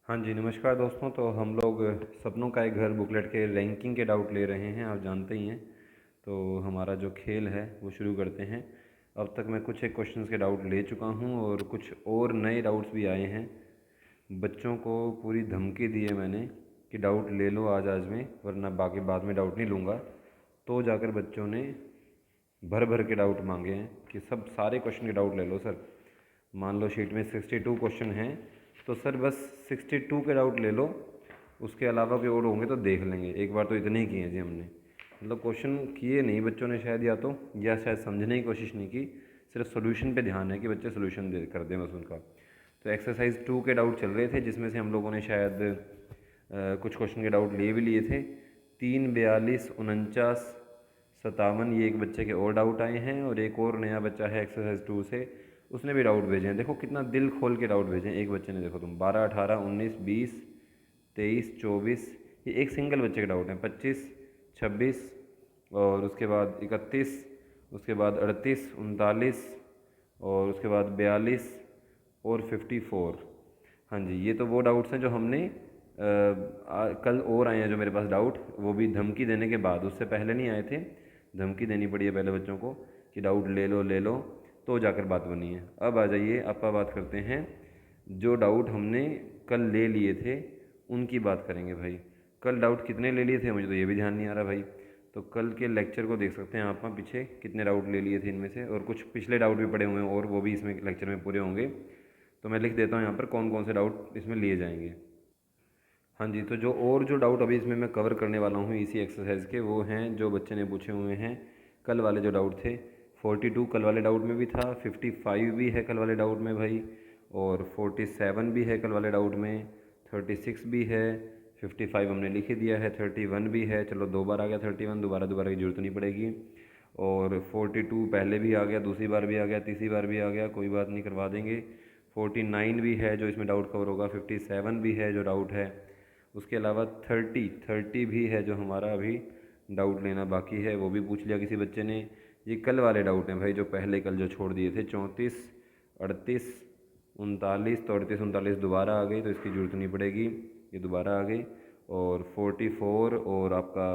हाँ जी, नमस्कार दोस्तों। तो हम लोग सपनों का एक घर बुकलेट के रैंकिंग के डाउट ले रहे हैं, आप जानते ही हैं। तो हमारा जो खेल है वो शुरू करते हैं। अब तक मैं कुछ एक क्वेश्चंस के डाउट ले चुका हूँ और कुछ और नए डाउट्स भी आए हैं। बच्चों को पूरी धमकी दी है मैंने कि डाउट ले लो आज आज में, वरना बाकी बाद में डाउट नहीं लूँगा। तो जाकर बच्चों ने भर भर के डाउट मांगे हैं कि सब सारे क्वेश्चन के डाउट ले लो सर। मान लो शीट में 62 क्वेश्चन हैं, तो सर बस 62 के डाउट ले लो, उसके अलावा कोई और होंगे तो देख लेंगे। एक बार तो इतने ही किए जी हमने, मतलब क्वेश्चन किए नहीं बच्चों ने शायद, या शायद समझने की कोशिश नहीं की। सिर्फ सोल्यूशन पे ध्यान है कि बच्चे सोल्यूशन दे कर दें बस उनका। तो एक्सरसाइज 2 के डाउट चल रहे थे, जिसमें से हम लोगों ने शायद कुछ क्वेश्चन के डाउट ले भी लिए थे। 3, 42, 49, 57, ये एक बच्चे के और डाउट आए हैं, और एक और नया बच्चा है एक्सरसाइज 2 से, उसने भी डाउट भेजे हैं। देखो कितना दिल खोल के डाउट भेजे हैं एक बच्चे ने। देखो तुम 12, 18, 19, 20, 23, 24, ये एक सिंगल बच्चे के डाउट हैं। 25, 26, और उसके बाद 31, उसके बाद 38, 39, और उसके बाद 42 और 54। हाँ जी, ये तो वो डाउट्स हैं जो हमने कल और आए हैं जो मेरे पास डाउट, वो भी धमकी देने के बाद, उससे पहले नहीं आए थे। धमकी देनी पड़ी है पहले बच्चों को कि डाउट ले लो, तो जाकर बात बनी है। अब आ जाइए, आपा बात करते हैं। जो डाउट हमने कल ले लिए थे उनकी बात करेंगे भाई। कल डाउट कितने ले लिए थे मुझे तो ये भी ध्यान नहीं आ रहा भाई। तो कल के लेक्चर को देख सकते हैं आप पीछे कितने डाउट ले लिए थे इनमें से, और कुछ पिछले डाउट भी पड़े हुए हैं और वो भी इसमें लेक्चर में पूरे होंगे। तो मैं लिख देता हूँ यहाँ पर कौन कौन से डाउट इसमें लिए जाएंगे। हाँ जी, तो जो डाउट अभी इसमें मैं कवर करने वाला हूँ इसी एक्सरसाइज के, वो हैं जो बच्चे ने पूछे हुए हैं कल वाले जो डाउट थे। 42 कल वाले डाउट में भी था, 55 भी है कल वाले डाउट में भाई, और 47 भी है कल वाले डाउट में, 36 भी है, 55 हमने लिख ही दिया है, 31 भी है, चलो 2 बार आ गया 31, दोबारा दोबारा की जरूरत नहीं पड़ेगी। और 42 पहले भी आ गया, दूसरी बार भी आ गया, तीसरी बार भी आ गया, कोई बात नहीं, करवा देंगे। 49 भी है जो इसमें डाउट कवर होगा, 57 भी है जो डाउट है। उसके अलावा 30 भी है जो हमारा अभी डाउट लेना बाकी है, वो भी पूछ लिया किसी बच्चे ने। ये कल वाले डाउट हैं भाई जो पहले कल जो छोड़ दिए थे, 34, 38, 39। तो 38, 39 दोबारा आ गई, तो इसकी ज़रूरत नहीं पड़ेगी, ये दोबारा आ गई। और 44 और आपका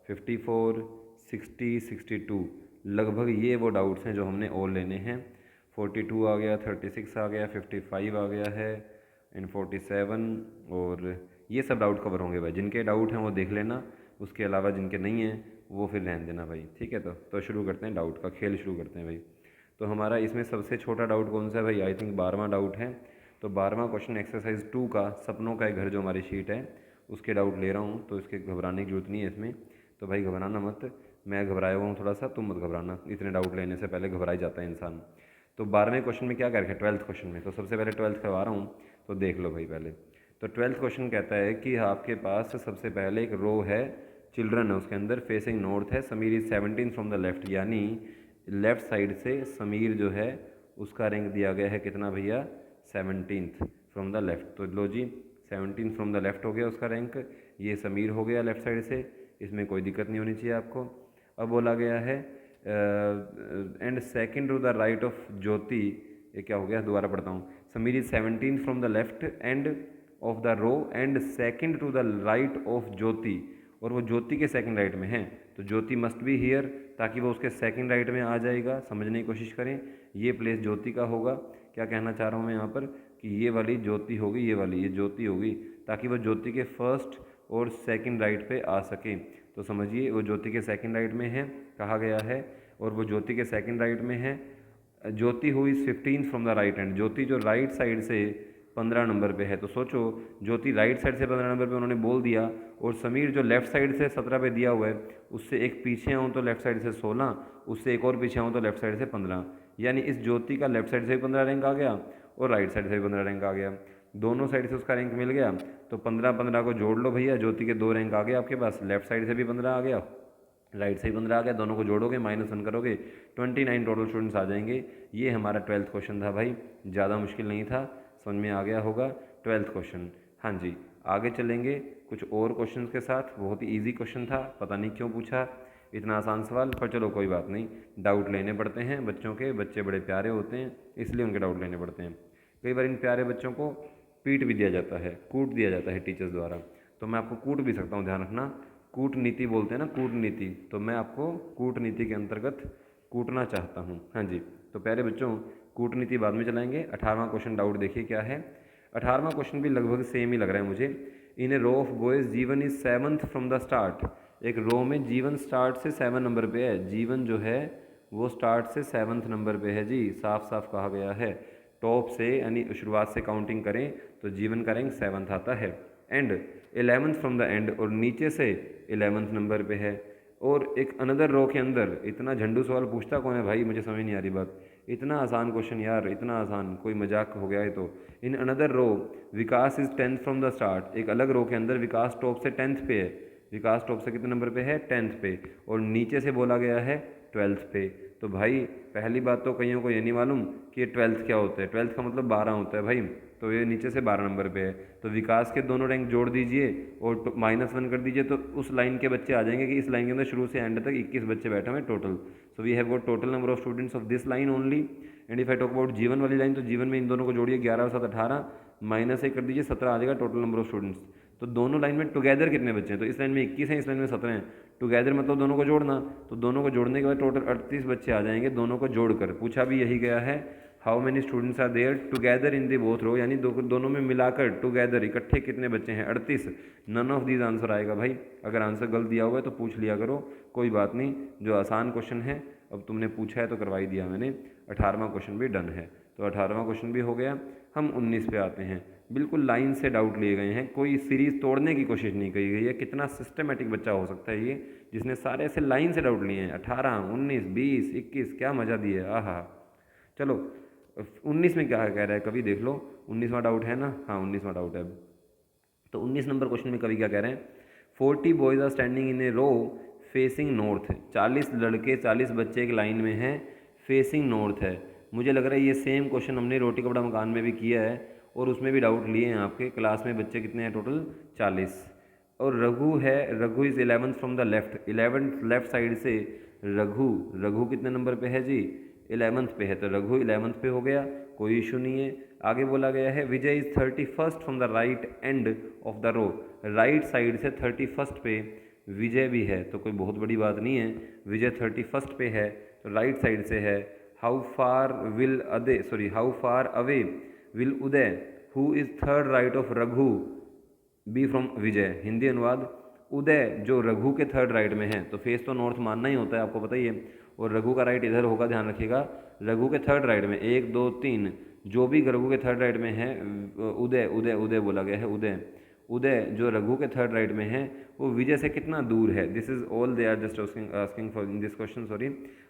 54, 60, 62, लगभग ये वो डाउट्स हैं जो हमने और लेने हैं। 42 आ गया, 36 आ गया, 55 आ गया है, एंड 47, और ये सब डाउट कवर होंगे भाई। जिनके डाउट हैं वो देख लेना, उसके अलावा जिनके नहीं हैं वो फिर रहने देना भाई, ठीक है। तो शुरू करते हैं, डाउट का खेल शुरू करते हैं भाई। तो हमारा इसमें सबसे छोटा डाउट कौन सा है भाई? आई थिंक 12वां डाउट है। तो 12वां क्वेश्चन एक्सरसाइज 2 का, सपनों का एक घर जो हमारी शीट है उसके डाउट ले रहा हूँ, तो इसके घबराने की जरूरत नहीं है इसमें। तो भाई घबराना मत, मैं घबराया हुआ हूँ थोड़ा सा, तुम मत घबराना, इतने डाउट लेने से पहले घबरा ही जाता है इंसान। तो 12वें क्वेश्चन में क्या कर रखा है? 12th क्वेश्चन में, तो सबसे पहले 12th करवा रहा हूँ, तो देख लो भाई पहले। तो 12th क्वेश्चन कहता है कि आपके पास सबसे पहले एक रो है, चिल्ड्रन है, उसके अंदर फेसिंग नॉर्थ है, Sameer is 17 from the left, यानी लेफ्ट साइड से समीर जो है उसका रैंक दिया गया है कितना भैया? 17th from the left. तो लो जी, 17 फ्रॉम द लेफ्ट हो गया उसका रैंक, ये समीर हो गया लेफ्ट साइड से, इसमें कोई दिक्कत नहीं होनी चाहिए आपको। अब बोला गया है and second to the right of Jyoti, ये क्या हो गया, दोबारा पढ़ता हूँ। Sameer is 17 from the left end of the row and second to the right of Jyoti, और वो ज्योति के सेकंड राइट में है, तो ज्योति मस्ट बी हियर, ताकि वो उसके सेकंड राइट में आ जाएगा। समझने की कोशिश करें, ये प्लेस ज्योति का होगा। क्या कहना चाह रहा हूँ मैं यहाँ पर कि ये वाली ज्योति होगी, ये वाली ये ज्योति होगी, ताकि वो ज्योति के फर्स्ट और सेकंड राइट पे आ सके। तो समझिए वो ज्योति के सेकंड राइट में है, कहा गया है, और वो ज्योति के सेकंड राइट में है। ज्योति हुई 15 फ्रॉम द राइट हैंड, ज्योति जो राइट साइड से 15 नंबर पे है। तो सोचो, ज्योति राइट साइड से 15 नंबर पे उन्होंने बोल दिया, और समीर जो लेफ्ट साइड से 17 पे दिया हुआ है, उससे एक पीछे आऊँ तो लेफ्ट साइड से 16, उससे एक और पीछे आऊँ तो लेफ्ट साइड से 15, यानी इस ज्योति का लेफ्ट साइड से भी 15 रैंक आ गया और राइट साइड से भी 15 रैंक आ गया, दोनों साइड से उसका रैंक मिल गया। तो 15-15 को जोड़ लो भैया, ज्योति के 2 रैंक आ गए आपके पास, लेफ्ट साइड से भी 15 आ गया, राइट से ही 15 आ गया, दोनों को जोड़ोगे -1 करोगे, 29 टोटल स्टूडेंट्स आ जाएंगे। ये हमारा 12th क्वेश्चन था भाई, ज़्यादा मुश्किल नहीं था, समझ में आ गया होगा 12th क्वेश्चन। हाँ जी, आगे चलेंगे कुछ और क्वेश्चन के साथ। बहुत ही ईजी क्वेश्चन था, पता नहीं क्यों पूछा इतना आसान सवाल, पर चलो कोई बात नहीं, डाउट लेने पड़ते हैं बच्चों के, बच्चे बड़े प्यारे होते हैं इसलिए उनके डाउट लेने पड़ते हैं। कई बार इन प्यारे बच्चों को पीट भी दिया जाता है, कूट दिया जाता है टीचर्स द्वारा। तो मैं आपको कूट भी सकता हूँ, ध्यान रखना। कूटनीति बोलते हैं ना, कूटनीति, तो मैं आपको कूटनीति के अंतर्गत कूटना चाहता हूँ। हाँ जी, तो प्यारे बच्चों कूटनीति बाद में चलाएंगे। 18वां क्वेश्चन डाउट देखिए क्या है। 18वां क्वेश्चन भी लगभग सेम ही लग रहा है मुझे। इन ए रो ऑफ बॉयज जीवन is 7th from the start. एक रो में जीवन स्टार्ट से 7 नंबर पे है। जीवन जो है वो स्टार्ट से 7th नंबर पे है जी, साफ साफ कहा गया है। टॉप से यानी शुरुआत से काउंटिंग करें तो जीवन का रैंक 7th आता है। And 11th from the and, और नीचे से 11th नंबर पे है। और एक अनदर रो के अंदर, इतना झंडू सवाल पूछता कौन है भाई, मुझे समझ नहीं आ रही बात। इतना आसान क्वेश्चन यार, इतना आसान, कोई मजाक हो गया है। तो in another row Vikas is 10th from the start. एक अलग रो के अंदर विकास टॉप से 10th पे है। विकास टॉप से कितने नंबर पे है, 10th पे, और नीचे से बोला गया है 12th पे। तो भाई पहली बात तो कईयों को ये नहीं मालूम कि ये 12th क्या होता है। 12th का मतलब 12 होता है भाई, तो ये नीचे से 12 नंबर पे है। तो विकास के दोनों रैंक जोड़ दीजिए और -1 कर दीजिए, तो उस लाइन के बच्चे आ जाएंगे कि इस लाइन के अंदर शुरू से एंड तक 21 बच्चे बैठे हुए total. So we have got total number of students of this line only. And if I talk about Jeevan वाली लाइन, तो जीवन में इन दोनों को जोड़िए, 11 और 7 18, -1 कर दीजिए, 17 आ जाएगा टोटल नंबर ऑफ स्टूडेंट्स। तो दोनों लाइन में टुगेदर कितने बच्चे हैं, तो इस लाइन में 21 हैं, इस लाइन में 17 हैं। टुगेदर मतलब दोनों को जोड़ना, तो दोनों को जोड़ने के बाद टोटल 38 बच्चे आ जाएंगे दोनों को जोड़कर। पूछा भी यही गया है, how many students are there together in the both row, यानी दोनों में मिलाकर टुगेदर इकट्ठे कितने बच्चे हैं, 38। नन ऑफ दीज आंसर आएगा भाई। अगर आंसर गलत दिया हुआ है तो पूछ लिया करो, कोई बात नहीं, जो आसान क्वेश्चन है अब तुमने पूछा है तो करवा ही दिया मैंने। 18वां क्वेश्चन भी डन है, तो 18वां क्वेश्चन भी हो गया। हम 19 पे आते हैं। बिल्कुल लाइन से डाउट लिए गए हैं, कोई सीरीज़ तोड़ने की कोशिश नहीं की गई है। कितना सिस्टमेटिक बच्चा हो सकता है ये, जिसने सारे ऐसे लाइन से डाउट लिए हैं। 18, 19, 20, 21, क्या मज़ा दिए, आहा। चलो 19 में क्या कह रहा है कवि, देख लो। 19वां डाउट है ना, हाँ 19वां डाउट है। तो 19 नंबर क्वेश्चन में कवि क्या कह रहे हैं, 40 boys are standing in a row facing north. 40 लड़के, 40 बच्चे एक लाइन में हैं, फेसिंग नॉर्थ है। मुझे लग रहा है ये सेम क्वेश्चन हमने रोटी कपड़ा मकान में भी किया है, और उसमें भी डाउट लिए हैं आपके। क्लास में बच्चे कितने हैं टोटल, 40। और रघु है, Raghu is 11th from the left. 11th left side से रघु, रघु कितने नंबर पे है जी, 11th पे है, तो रघु 11th पे हो गया, कोई इशू नहीं है। आगे बोला गया है Vijay is 31st from the right end of the row. Right side से 31st पे विजय भी है, तो कोई बहुत बड़ी बात नहीं है। विजय 31st पे है तो राइट साइड से है। हाउ फार विल अदे, sorry, how far away will Uday who is third right of Raghu be from Vijay. Hindi अनुवाद, उदय जो रघु के थर्ड राइट में है, तो फेस तो नॉर्थ मानना ही होता है, आपको पता ही है, और रघु का राइट इधर होगा, ध्यान रखिएगा। रघु के थर्ड राइट में 1 2 3, जो भी रघु के थर्ड राइट में है, उदय उदय उदय बोला गया है, उदय उदय जो रघु के थर्ड राइट में है वो विजय से कितना दूर है। This is all they are just asking for in this question, sorry.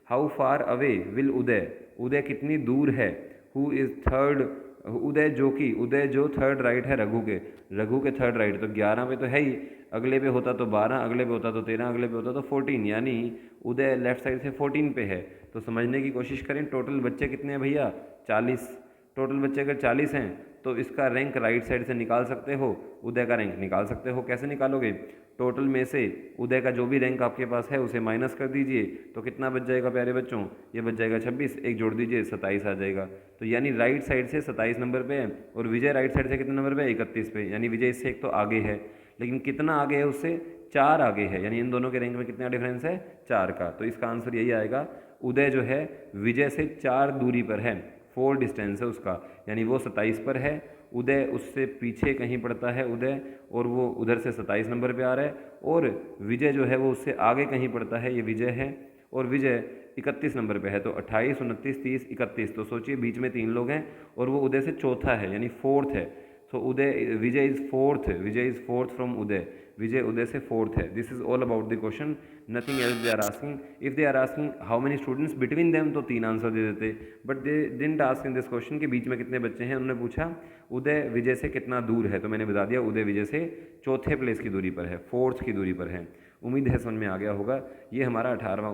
How far away will Uday, Uday कितनी दूर है। हु इज थर्ड, उदय जो कि, उदय जो थर्ड राइट है रघु के थर्ड राइट, तो 11 पे तो है ही, अगले पे होता तो 12, अगले पे होता तो 13, अगले पे होता तो 14, यानी उदय लेफ्ट साइड से 14 पे है। तो समझने की कोशिश करें, टोटल बच्चे कितने हैं भैया, 40। टोटल बच्चे अगर 40 हैं तो इसका रैंक राइट साइड से निकाल सकते हो, उदय का रैंक निकाल सकते हो। कैसे निकालोगे, टोटल में से उदय का जो भी रैंक आपके पास है उसे माइनस कर दीजिए, तो कितना बच जाएगा प्यारे बच्चों, ये बच जाएगा 26, एक जोड़ दीजिए 27 आ जाएगा। तो यानी राइट साइड से 27 नंबर पे है, और विजय राइट साइड से कितने नंबर पे है, 31 पे, यानी विजय इससे एक तो आगे है, लेकिन कितना आगे है उससे, 4 आगे है, यानी इन दोनों के रैंक में कितना डिफरेंस है, 4 का। तो इसका आंसर यही आएगा, उदय जो है विजय से 4 दूरी पर है, 4 डिस्टेंस है उसका, यानी वो 27 पर है, उदय उससे पीछे कहीं पड़ता है उदय, और वो उधर से 27 नंबर पे आ रहा है, और विजय जो है वो उससे आगे कहीं पड़ता है, ये विजय है, और विजय 31 नंबर पे है। तो 28, 29, 30, 31, तो सोचिए बीच में 3 लोग हैं, और वो उदय से चौथा है, यानी फोर्थ है। So Uday, Vijay is fourth, Vijay is fourth from Uday, Vijay Uday से फोर्थ है। This is all about the question, nothing else they are asking. If they are asking how many students between them, तो 3 आंसर दे देते, but they didn't ask in this question के बीच में कितने बच्चे हैं। उन्होंने पूछा उदय विजय से कितना दूर है, तो मैंने बता दिया उदय विजय से चौथे प्लेस की दूरी पर है, फोर्थ की दूरी पर है। उम्मीद है समझ में आ गया होगा। ये हमारा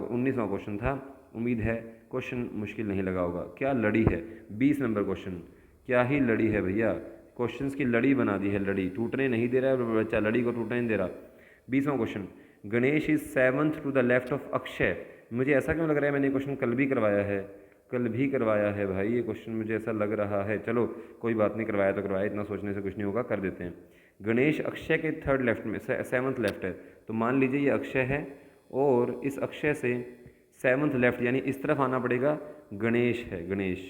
19वां क्वेश्चन था। उम्मीद है क्वेश्चन मुश्किल नहीं लगा होगा। क्या लड़ी है, 20 नंबर क्वेश्चन, क्या ही लड़ी है भैया, क्वेश्चंस की लड़ी बना दी है, लड़ी टूटने नहीं दे रहा है बच्चा, लड़ी को टूटने नहीं दे रहा। 20वां question, Ganesh is 7th to the left of Akshay. मुझे ऐसा क्यों लग रहा है मैंने क्वेश्चन कल भी करवाया है, कल भी करवाया है भाई ये क्वेश्चन, मुझे ऐसा लग रहा है। चलो कोई बात नहीं, करवाया तो करवाया, इतना सोचने से कुछ नहीं होगा, कर देते हैं। गणेश अक्षय के थर्ड लेफ्ट में, सेवन्थ लेफ्ट है, तो मान लीजिए ये अक्षय है और इस अक्षय से सेवन्थ लेफ्ट यानी इस तरफ आना पड़ेगा, गणेश है, गणेश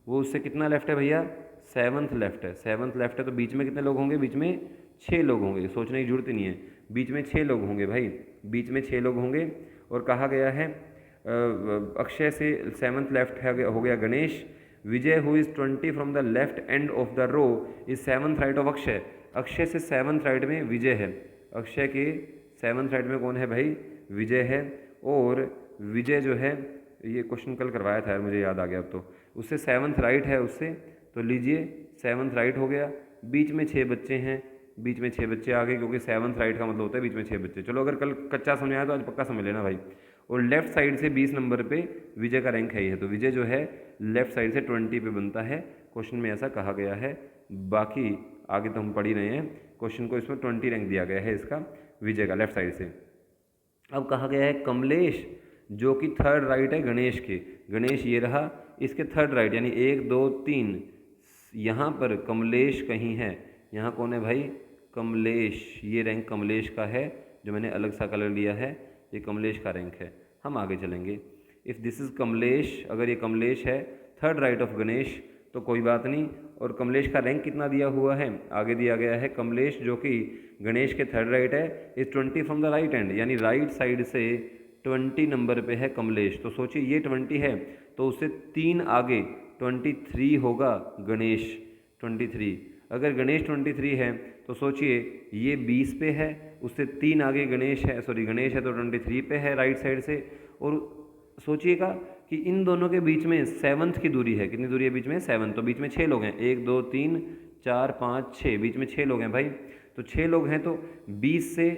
वो उससे कितना लेफ्ट है भैया, सेवन्थ लेफ्ट है। सेवन्थ लेफ्ट है तो बीच में कितने लोग होंगे, बीच में 6 लोग होंगे, सोचने की जरूरत ही नहीं है, बीच में 6 लोग होंगे भाई, बीच में 6 लोग होंगे। और कहा गया है अक्षय से सेवन्थ लेफ्ट हो गया Ganesh, Vijay who is 20 from the left end of the row is seventh right of Akshay. Akshay से सेवन्थ राइट में विजय है, अक्षय के सेवन्थ राइट में कौन है भाई, विजय है। और विजय जो है, ये क्वेश्चन कल करवाया था यार, मुझे याद आ गया अब तो, उससे सेवन्थ राइट है उससे, तो लीजिए सेवन्थ राइट हो गया। बीच में 6 बच्चे हैं, बीच में 6 बच्चे आ गए, क्योंकि सेवन्थ राइट का मतलब होता है बीच में 6 बच्चे। चलो अगर कल कच्चा समझ आया तो आज पक्का समझ लेना भाई। और लेफ्ट साइड से 20 नंबर पे विजय का रैंक है ही है, तो विजय जो है लेफ्ट साइड से 20 पे बनता है, क्वेश्चन में ऐसा कहा गया है। बाकी आगे तो हम पढ़ ही रहे हैं, क्वेश्चन को इसमें 20 रैंक दिया गया है इसका, विजय का लेफ्ट साइड से। अब कहा गया है कमलेश जो कि थर्ड राइट है गणेश के, गणेश ये रहा, इसके थर्ड राइट यानी 1 2 3, यहाँ पर कमलेश कहीं है, यहाँ कौन है भाई, कमलेश, ये रैंक कमलेश का है, जो मैंने अलग सा कलर लिया है, ये कमलेश का रैंक है। हम आगे चलेंगे, इफ़ दिस इज़ कमलेश, अगर ये कमलेश है थर्ड राइट ऑफ गणेश तो कोई बात नहीं। और कमलेश का रैंक कितना दिया हुआ है, आगे दिया गया है, कमलेश जो कि गणेश के थर्ड राइट है is 20 from the right and, यानी राइट साइड से 20 नंबर पे है कमलेश। तो सोचिए ये 20 है तो उससे 3 आगे 23 होगा गणेश, 23। अगर गणेश 23 है तो सोचिए ये 20 पे है, उससे 3 आगे गणेश है, सॉरी गणेश है तो 23 पे है राइट साइड से। और सोचिएगा कि इन दोनों के बीच में सेवन्थ की दूरी है, कितनी दूरी है बीच में, 7, तो बीच में 6 लोग हैं, 1 2 3 4 5 6, बीच में 6 लोग हैं भाई। तो 6 लोग हैं तो 20 से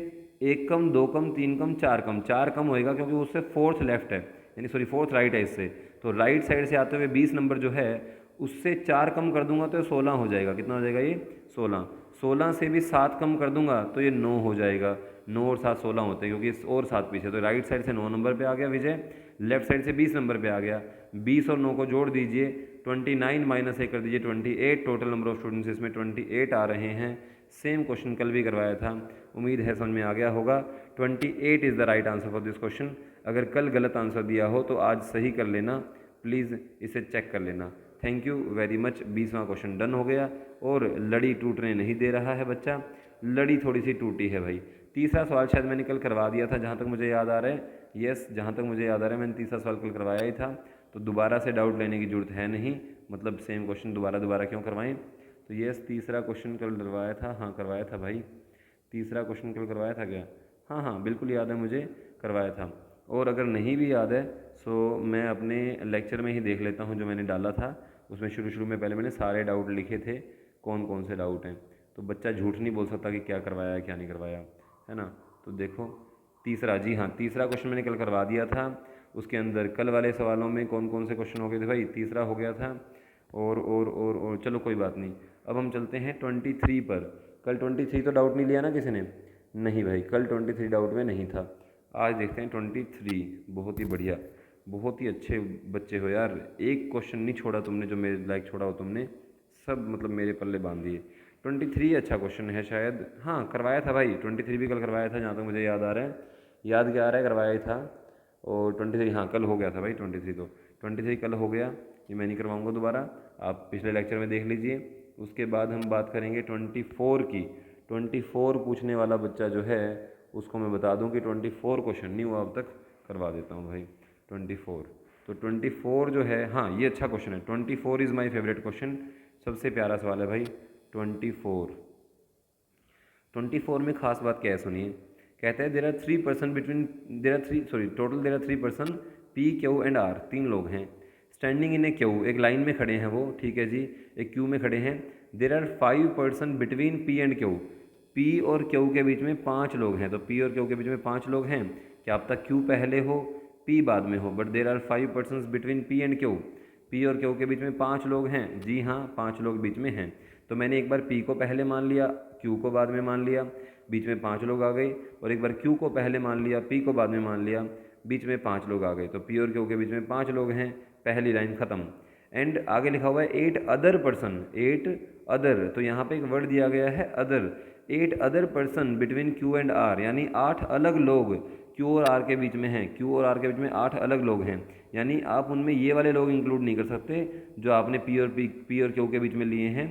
1 कम 2 कम 3 कम 4 कम, 4 कम होएगा क्योंकि उससे फोर्थ लेफ्ट है, यानी सॉरी फोर्थ राइट है इससे, तो राइट साइड से आते हुए 20 नंबर जो है उससे 4 कम कर दूंगा तो 16 हो जाएगा। कितना हो जाएगा ये, 16। 16 से भी 7 कम कर दूंगा तो ये 9 हो जाएगा। 9 और 7 16 होते हैं क्योंकि और 7 पीछे, तो राइट साइड से 9 नंबर पे आ गया विजय, लेफ्ट साइड से 20 नंबर पे आ गया। 20 और 9 को जोड़ दीजिए, 29 माइनस 1 कर दीजिए 28, टोटल नंबर ऑफ स्टूडेंट्स इसमें 28 आ रहे हैं। सेम क्वेश्चन कल भी करवाया था, उम्मीद है समझ में आ गया होगा। 28 is the right answer for this question. अगर कल गलत आंसर दिया हो तो आज सही कर लेना, प्लीज़ इसे चेक कर लेना। Thank you very much. 20वां क्वेश्चन डन हो गया और लड़ी टूटने नहीं दे रहा है बच्चा, लड़ी थोड़ी सी टूटी है भाई। तीसरा सवाल शायद मैंने कल करवा दिया था जहाँ तक मुझे याद आ रहा है, यस जहाँ तक मुझे याद आ रहा है मैंने तीसरा सवाल कल करवाया ही था, तो दोबारा से डाउट लेने की जरूरत है नहीं, मतलब सेम क्वेश्चन दोबारा क्यों करवाएं। तो यस तीसरा क्वेश्चन कल करवाया था, हाँ करवाया था भाई, तीसरा क्वेश्चन कल करवाया था क्या, हाँ बिल्कुल याद है मुझे, करवाया था। और अगर नहीं भी याद है सो मैं अपने लेक्चर में ही देख लेता हूँ जो मैंने डाला था, उसमें शुरू में पहले मैंने सारे डाउट लिखे थे, कौन कौन से डाउट हैं, तो बच्चा झूठ नहीं बोल सकता कि क्या करवाया है क्या नहीं करवाया, है ना। तो देखो तीसरा, जी हाँ तीसरा क्वेश्चन मैंने कल करवा दिया था, उसके अंदर कल वाले सवालों में कौन कौन से क्वेश्चन हो गए थे भाई, तीसरा हो गया था। और चलो कोई बात नहीं, अब हम चलते हैं 23 पर। कल 23 तो डाउट नहीं लिया ना किसी ने, नहीं भाई कल 23 डाउट में नहीं था। आज देखते हैं 23, बहुत ही बढ़िया, बहुत ही अच्छे बच्चे हो यार, एक क्वेश्चन नहीं छोड़ा तुमने जो मेरे लायक छोड़ा हो तुमने, सब मतलब मेरे पल्ले बांध दिए। 23 अच्छा क्वेश्चन है शायद, हाँ करवाया था भाई 23 भी कल करवाया था जहाँ तक मुझे याद आ रहा है, याद क्या आ रहा है करवाया ही था। और 23 हाँ कल हो गया था भाई 23, तो 23 कल हो गया, ये मैं नहीं करवाऊँगा दोबारा, आप पिछले लेक्चर में देख लीजिए। उसके बाद हम बात करेंगे 24 की। 24 पूछने वाला बच्चा जो है उसको मैं बता दूं कि 24 क्वेश्चन नहीं हुआ अब तक, करवा देता हूं भाई 24। तो 24 जो है, हाँ ये अच्छा क्वेश्चन है, 24 इज़ माय फेवरेट क्वेश्चन, सबसे प्यारा सवाल है भाई 24। 24 में खास बात क्या है सुनिए, कहते हैं there are 3 person between, total there are 3 person P Q and R, 3 लोग हैं स्टैंडिंग इन ए क्यू, एक लाइन में खड़े हैं वो, ठीक है जी, एक क्यू में खड़े हैं। There are 5 person between P and Q, P और क्यू के बीच में 5 लोग हैं, तो पी और क्यू के बीच में 5 लोग हैं, क्या अब तक क्यू पहले हो पी बाद में हो, but there are 5 person between P and Q, P और क्यू के बीच में 5 लोग हैं, जी हाँ 5 लोग बीच में हैं। तो मैंने एक बार पी को पहले मान लिया, क्यू को बाद में मान लिया, बीच में 5 लोग आ गए, और एक बार क्यू को पहले मान लिया, पी को बाद में मान लिया, बीच में 5 लोग आ गए, तो पी और क्यू के बीच में 5 लोग हैं, पहली लाइन ख़त्म। एंड आगे लिखा हुआ है 8 अदर पर्सन, 8 अदर, तो यहाँ पे एक वर्ड दिया गया है other, 8 other person between Q and R, यानी 8 अलग लोग क्यू और आर के बीच में हैं, क्यू और आर के बीच में 8 अलग लोग हैं। यानी आप उनमें ये वाले लोग इंक्लूड नहीं कर सकते जो आपने पी और क्यू के बीच में लिए हैं।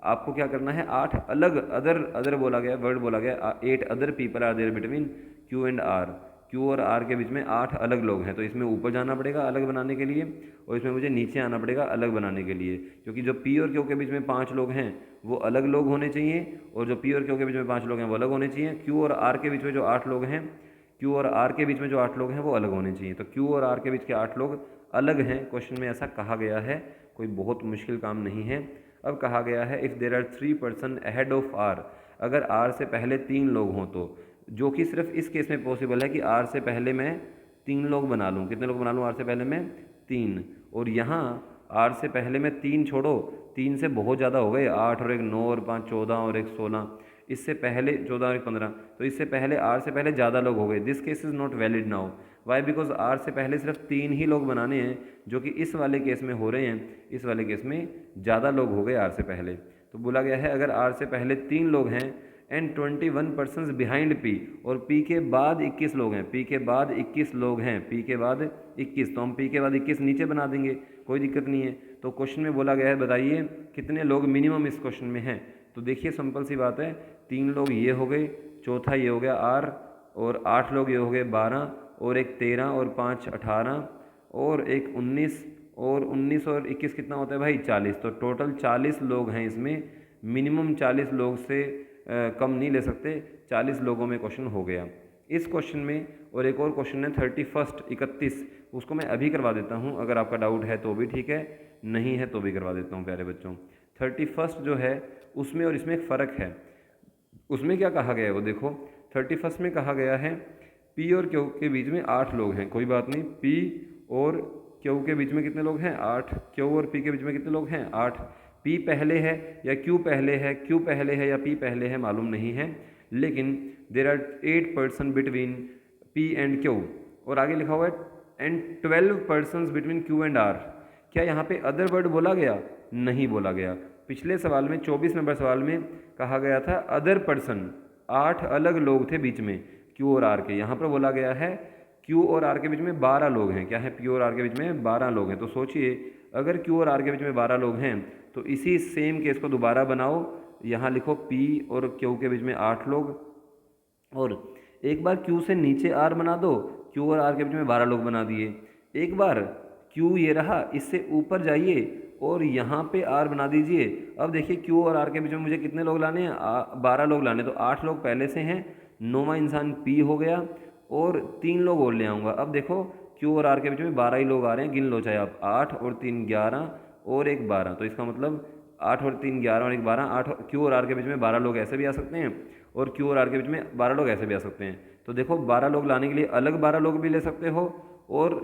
आपको क्या करना है, 8 अलग अदर बोला गया, वर्ड बोला गया, 8 other people are there between Q and R, Q और आर के बीच में 8 अलग लोग हैं। तो इसमें ऊपर जाना पड़ेगा अलग बनाने के लिए, और इसमें मुझे नीचे आना पड़ेगा अलग बनाने के लिए, क्योंकि जो पी और क्यू के बीच में 5 लोग हैं वो अलग लोग होने चाहिए, और जो पी और क्यू के बीच में 5 लोग हैं वो अलग होने चाहिए। क्यू और आर के बीच में जो 8 लोग हैं, क्यू और आर के बीच में जो 8 लोग हैं वो अलग होने चाहिए। तो क्यू और आर के बीच के 8 लोग अलग हैं, क्वेश्चन में ऐसा कहा गया है, कोई बहुत मुश्किल काम नहीं है। अब कहा गया है if there are 3 person ahead of R, अगर आर से पहले 3 लोग हों तो, जो कि सिर्फ इस केस में पॉसिबल है कि आर से पहले मैं 3 लोग बना लूँ। कितने लोग बना लूँ आर से पहले मैं? 3। और यहाँ आर से पहले मैं 3 छोड़ो, 3 से बहुत ज़्यादा हो गए, 8 और 1 9 और 5 14 और 1 16, इससे पहले 14 और 1 15, तो इससे पहले आर से पहले ज़्यादा लोग हो गए। This case is not valid now, why? Because R से पहले सिर्फ 3 ही लोग बनाने हैं, जो कि इस वाले केस में हो रहे हैं। इस वाले केस में ज़्यादा लोग हो गए आर से पहले। तो बोला गया है अगर आर से पहले 3 लोग हैं एंड 21 पर्सनस बिहाइंड पी, और पी के बाद 21 लोग हैं, पी के बाद 21 लोग हैं, पी के बाद 21, तो हम पी के बाद 21 नीचे बना देंगे, कोई दिक्कत नहीं है। तो क्वेश्चन में बोला गया है बताइए कितने लोग मिनिमम इस क्वेश्चन में हैं। तो देखिए सिंपल सी बात है, 3 लोग ये हो गए, चौथा ये हो गया आर, और 8 लोग ये हो गए 12, और एक 13 और 5 18, और एक 19, और 19 और 21 कितना होता है भाई? 40। तो टोटल 40 लोग हैं इसमें, मिनिमम 40 लोग से कम नहीं ले सकते, 40 लोगों में क्वेश्चन हो गया इस क्वेश्चन में। और एक और क्वेश्चन है 31 31, उसको मैं अभी करवा देता हूँ, अगर आपका डाउट है तो भी ठीक है, नहीं है तो भी करवा देता हूँ प्यारे बच्चों। 31 जो है उसमें और इसमें एक फ़र्क है। उसमें क्या कहा गया है वो देखो, 31 में कहा गया है पी और क्यू के बीच में 8 लोग हैं, कोई बात नहीं, पी और क्यू के बीच में कितने लोग हैं? 8। क्यू और पी के बीच में कितने लोग हैं? 8। पी पहले है या क्यू पहले है, क्यू पहले है या पी पहले है मालूम नहीं है, लेकिन there are 8 person between P and Q, और आगे लिखा हुआ है and 12 person between Q and R. क्या यहाँ पे अदर वर्ड बोला गया? नहीं बोला गया। पिछले सवाल में 24 नंबर सवाल में कहा गया था अदर पर्सन, 8 अलग लोग थे बीच में क्यू और आर के। यहाँ पर बोला गया है क्यू और आर के बीच में 12 लोग हैं। क्या है? पी और आर के बीच में 12 लोग हैं। तो सोचिए अगर क्यू और आर के बीच में 12 लोग हैं तो इसी सेम केस को दोबारा बनाओ, यहाँ लिखो पी और क्यू के बीच में 8 लोग, और एक बार क्यू से नीचे आर बना दो, क्यू और आर के बीच में 12 लोग बना दिए। एक बार क्यू ये रहा, इससे ऊपर जाइए और यहाँ पे आर बना दीजिए। अब देखिए क्यू और आर के बीच में मुझे कितने लोग लाने हैं? 12 लोग लाने, तो 8 लोग पहले से हैं, 9वां इंसान पी हो गया, और 3 लोग और ले आऊँगा। अब देखो क्यू और आर के बीच में 12 ही लोग आ रहे हैं, गिन लो चाहे आप, 8 और 3 11 और एक 12, तो इसका मतलब 8 और 3 11 और एक 12, 8 क्यू और आर के बीच में 12 लोग ऐसे भी आ सकते हैं, और क्यू और आर के बीच में 12 लोग ऐसे भी आ सकते हैं। तो देखो 12 लोग लाने के लिए अलग 12 लोग भी ले सकते हो, और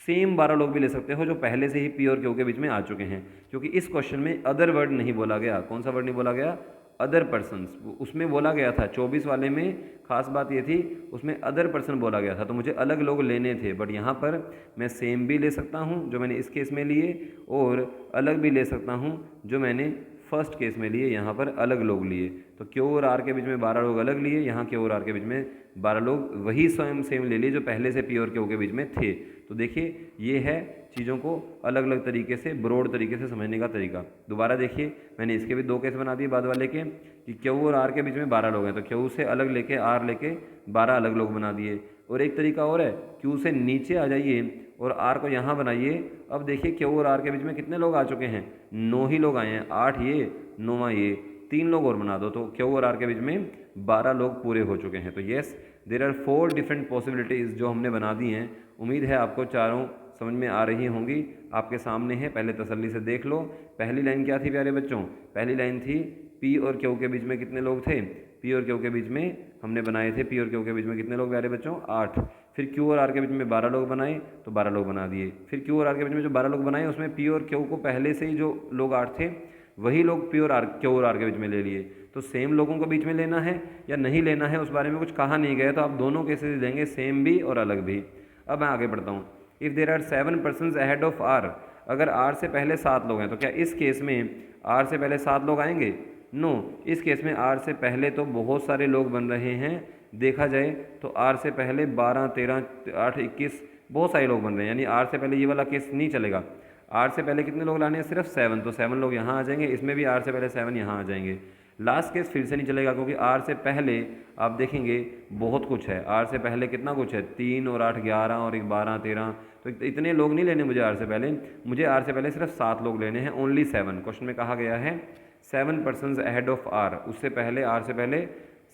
सेम 12 लोग भी ले सकते हो जो पहले से ही पी और क्यू के बीच में आ चुके हैं, क्योंकि इस क्वेश्चन में अदर वर्ड नहीं बोला गया। कौन सा वर्ड नहीं बोला गया? Other persons. उसमें बोला गया था 24 वाले में, खास बात ये थी उसमें अदर पर्सन बोला गया था, तो मुझे अलग लोग लेने थे। बट यहाँ पर मैं सेम भी ले सकता हूँ जो मैंने इस केस में लिए, और अलग भी ले सकता हूँ जो मैंने फर्स्ट केस में लिए, यहाँ पर अलग लोग लिए। तो क्यू और आर के बीच में 12 लोग अलग लिए, यहाँ क्यू और आर के बीच में 12 लोग वही स्वयं सेम ले लिए जो पहले से पी और क्यू के बीच में थे। तो देखिए ये है चीज़ों को अलग अलग तरीके से, ब्रॉड तरीके से समझने का तरीका। दोबारा देखिए मैंने इसके भी 2 केस बना दिए बाद वाले के, कि क्यू और आर के बीच में 12 लोग हैं, तो क्यू से अलग लेके आर लेके 12 अलग लोग बना दिए। और एक तरीका और है, क्यू से नीचे आ जाइए और आर को यहाँ बनाइए। अब देखिए क्यू और आर के बीच में कितने लोग आ चुके हैं? 9 ही लोग आए हैं, 8 ये 9वां ये, 3 लोग और बना दो, तो क्यू और आर के बीच में 12 लोग पूरे हो चुके हैं। तो yes there are 4 different possibilities जो हमने बना दी हैं। उम्मीद है आपको चारों समझ में आ रही होंगी, आपके सामने है, पहले तसल्ली से देख लो। पहली लाइन क्या थी प्यारे बच्चों? पहली लाइन थी पी और क्यू के बीच में कितने लोग थे? पी और क्यू के बीच में हमने बनाए थे, पी और क्यू के बीच में कितने लोग प्यारे बच्चों? 8। फिर क्यू और आर के बीच में 12 लोग बनाए, तो 12 लोग बना दिए। फिर क्यू और आर के बीच में जो 12 लोग बनाए उसमें पी और क्यू को पहले से ही जो लोग 8 थे वही लोग पी और आर क्यू और आर के बीच में ले लिए। तो सेम लोगों को बीच में लेना है या नहीं लेना है उस बारे में कुछ कहा नहीं गया, तो आप दोनों केसेस लेंगे, सेम भी और अलग भी। अब मैं आगे बढ़ता हूँ। If there are 7 person ahead of R, अगर आर से पहले 7 लोग हैं तो क्या इस केस में आर से पहले 7 लोग आएंगे? नो, इस केस में आर से पहले तो बहुत सारे लोग बन रहे हैं। देखा जाए तो आर से पहले 12, 13, 8, 21 बहुत सारे लोग बन रहे हैं, यानी आर से पहले ये वाला केस नहीं चलेगा। आर से पहले कितने लोग लाने हैं? सिर्फ 7, तो 7 लोग यहाँ आ जाएंगे, इसमें भी आर से पहले 7 यहाँ आ जाएंगे। लास्ट केस फिर से नहीं चलेगा, क्योंकि आर से पहले आप देखेंगे बहुत कुछ है। आर से पहले कितना कुछ है, 3 और 8 11 और 1 12 13, तो इतने लोग नहीं लेने मुझे आर से पहले। मुझे आर से पहले सिर्फ 7 लोग लेने हैं, ओनली 7। क्वेश्चन में कहा गया है 7 पर्सन अहेड ऑफ आर, उससे पहले आर से पहले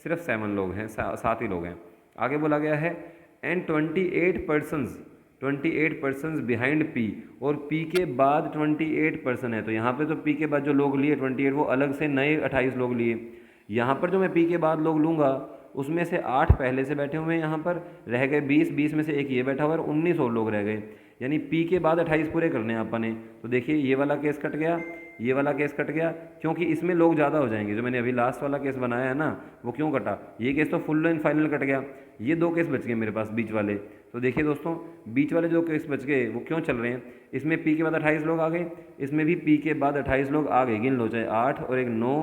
सिर्फ 7 लोग हैं, 7 ही लोग हैं। आगे बोला गया है एंड 28 पर्सनस बिहाइंड पी, और पी के बाद 28 पर्सन है। तो यहाँ पे तो पी के बाद जो लोग लिए 28, वो अलग से नए 28 लोग लिए। यहाँ पर जो मैं पी के बाद लोग लूँगा उसमें से 8 पहले से बैठे हुए हैं, यहाँ पर रह गए 20, 20 में से एक ये बैठा हुआ है, 19 और लोग रह गए, यानी पी के बाद 28 पूरे करने हैं अपन ने। तो देखिए ये वाला केस कट गया, ये वाला केस कट गया, क्योंकि इसमें लोग ज़्यादा हो जाएंगे। जो मैंने अभी लास्ट वाला केस बनाया है ना, वो क्यों कटा? ये केस तो फुल एंड फाइनल कट गया, ये 2 केस बच गए मेरे पास बीच वाले। तो देखिए दोस्तों, बीच वाले जो केस बच गए वो क्यों चल रहे हैं? इसमें पी के बाद 28 लोग आ गए, इसमें भी पी के बाद 28 लोग आ गए। गिन लो, चाहे 8 और 1 9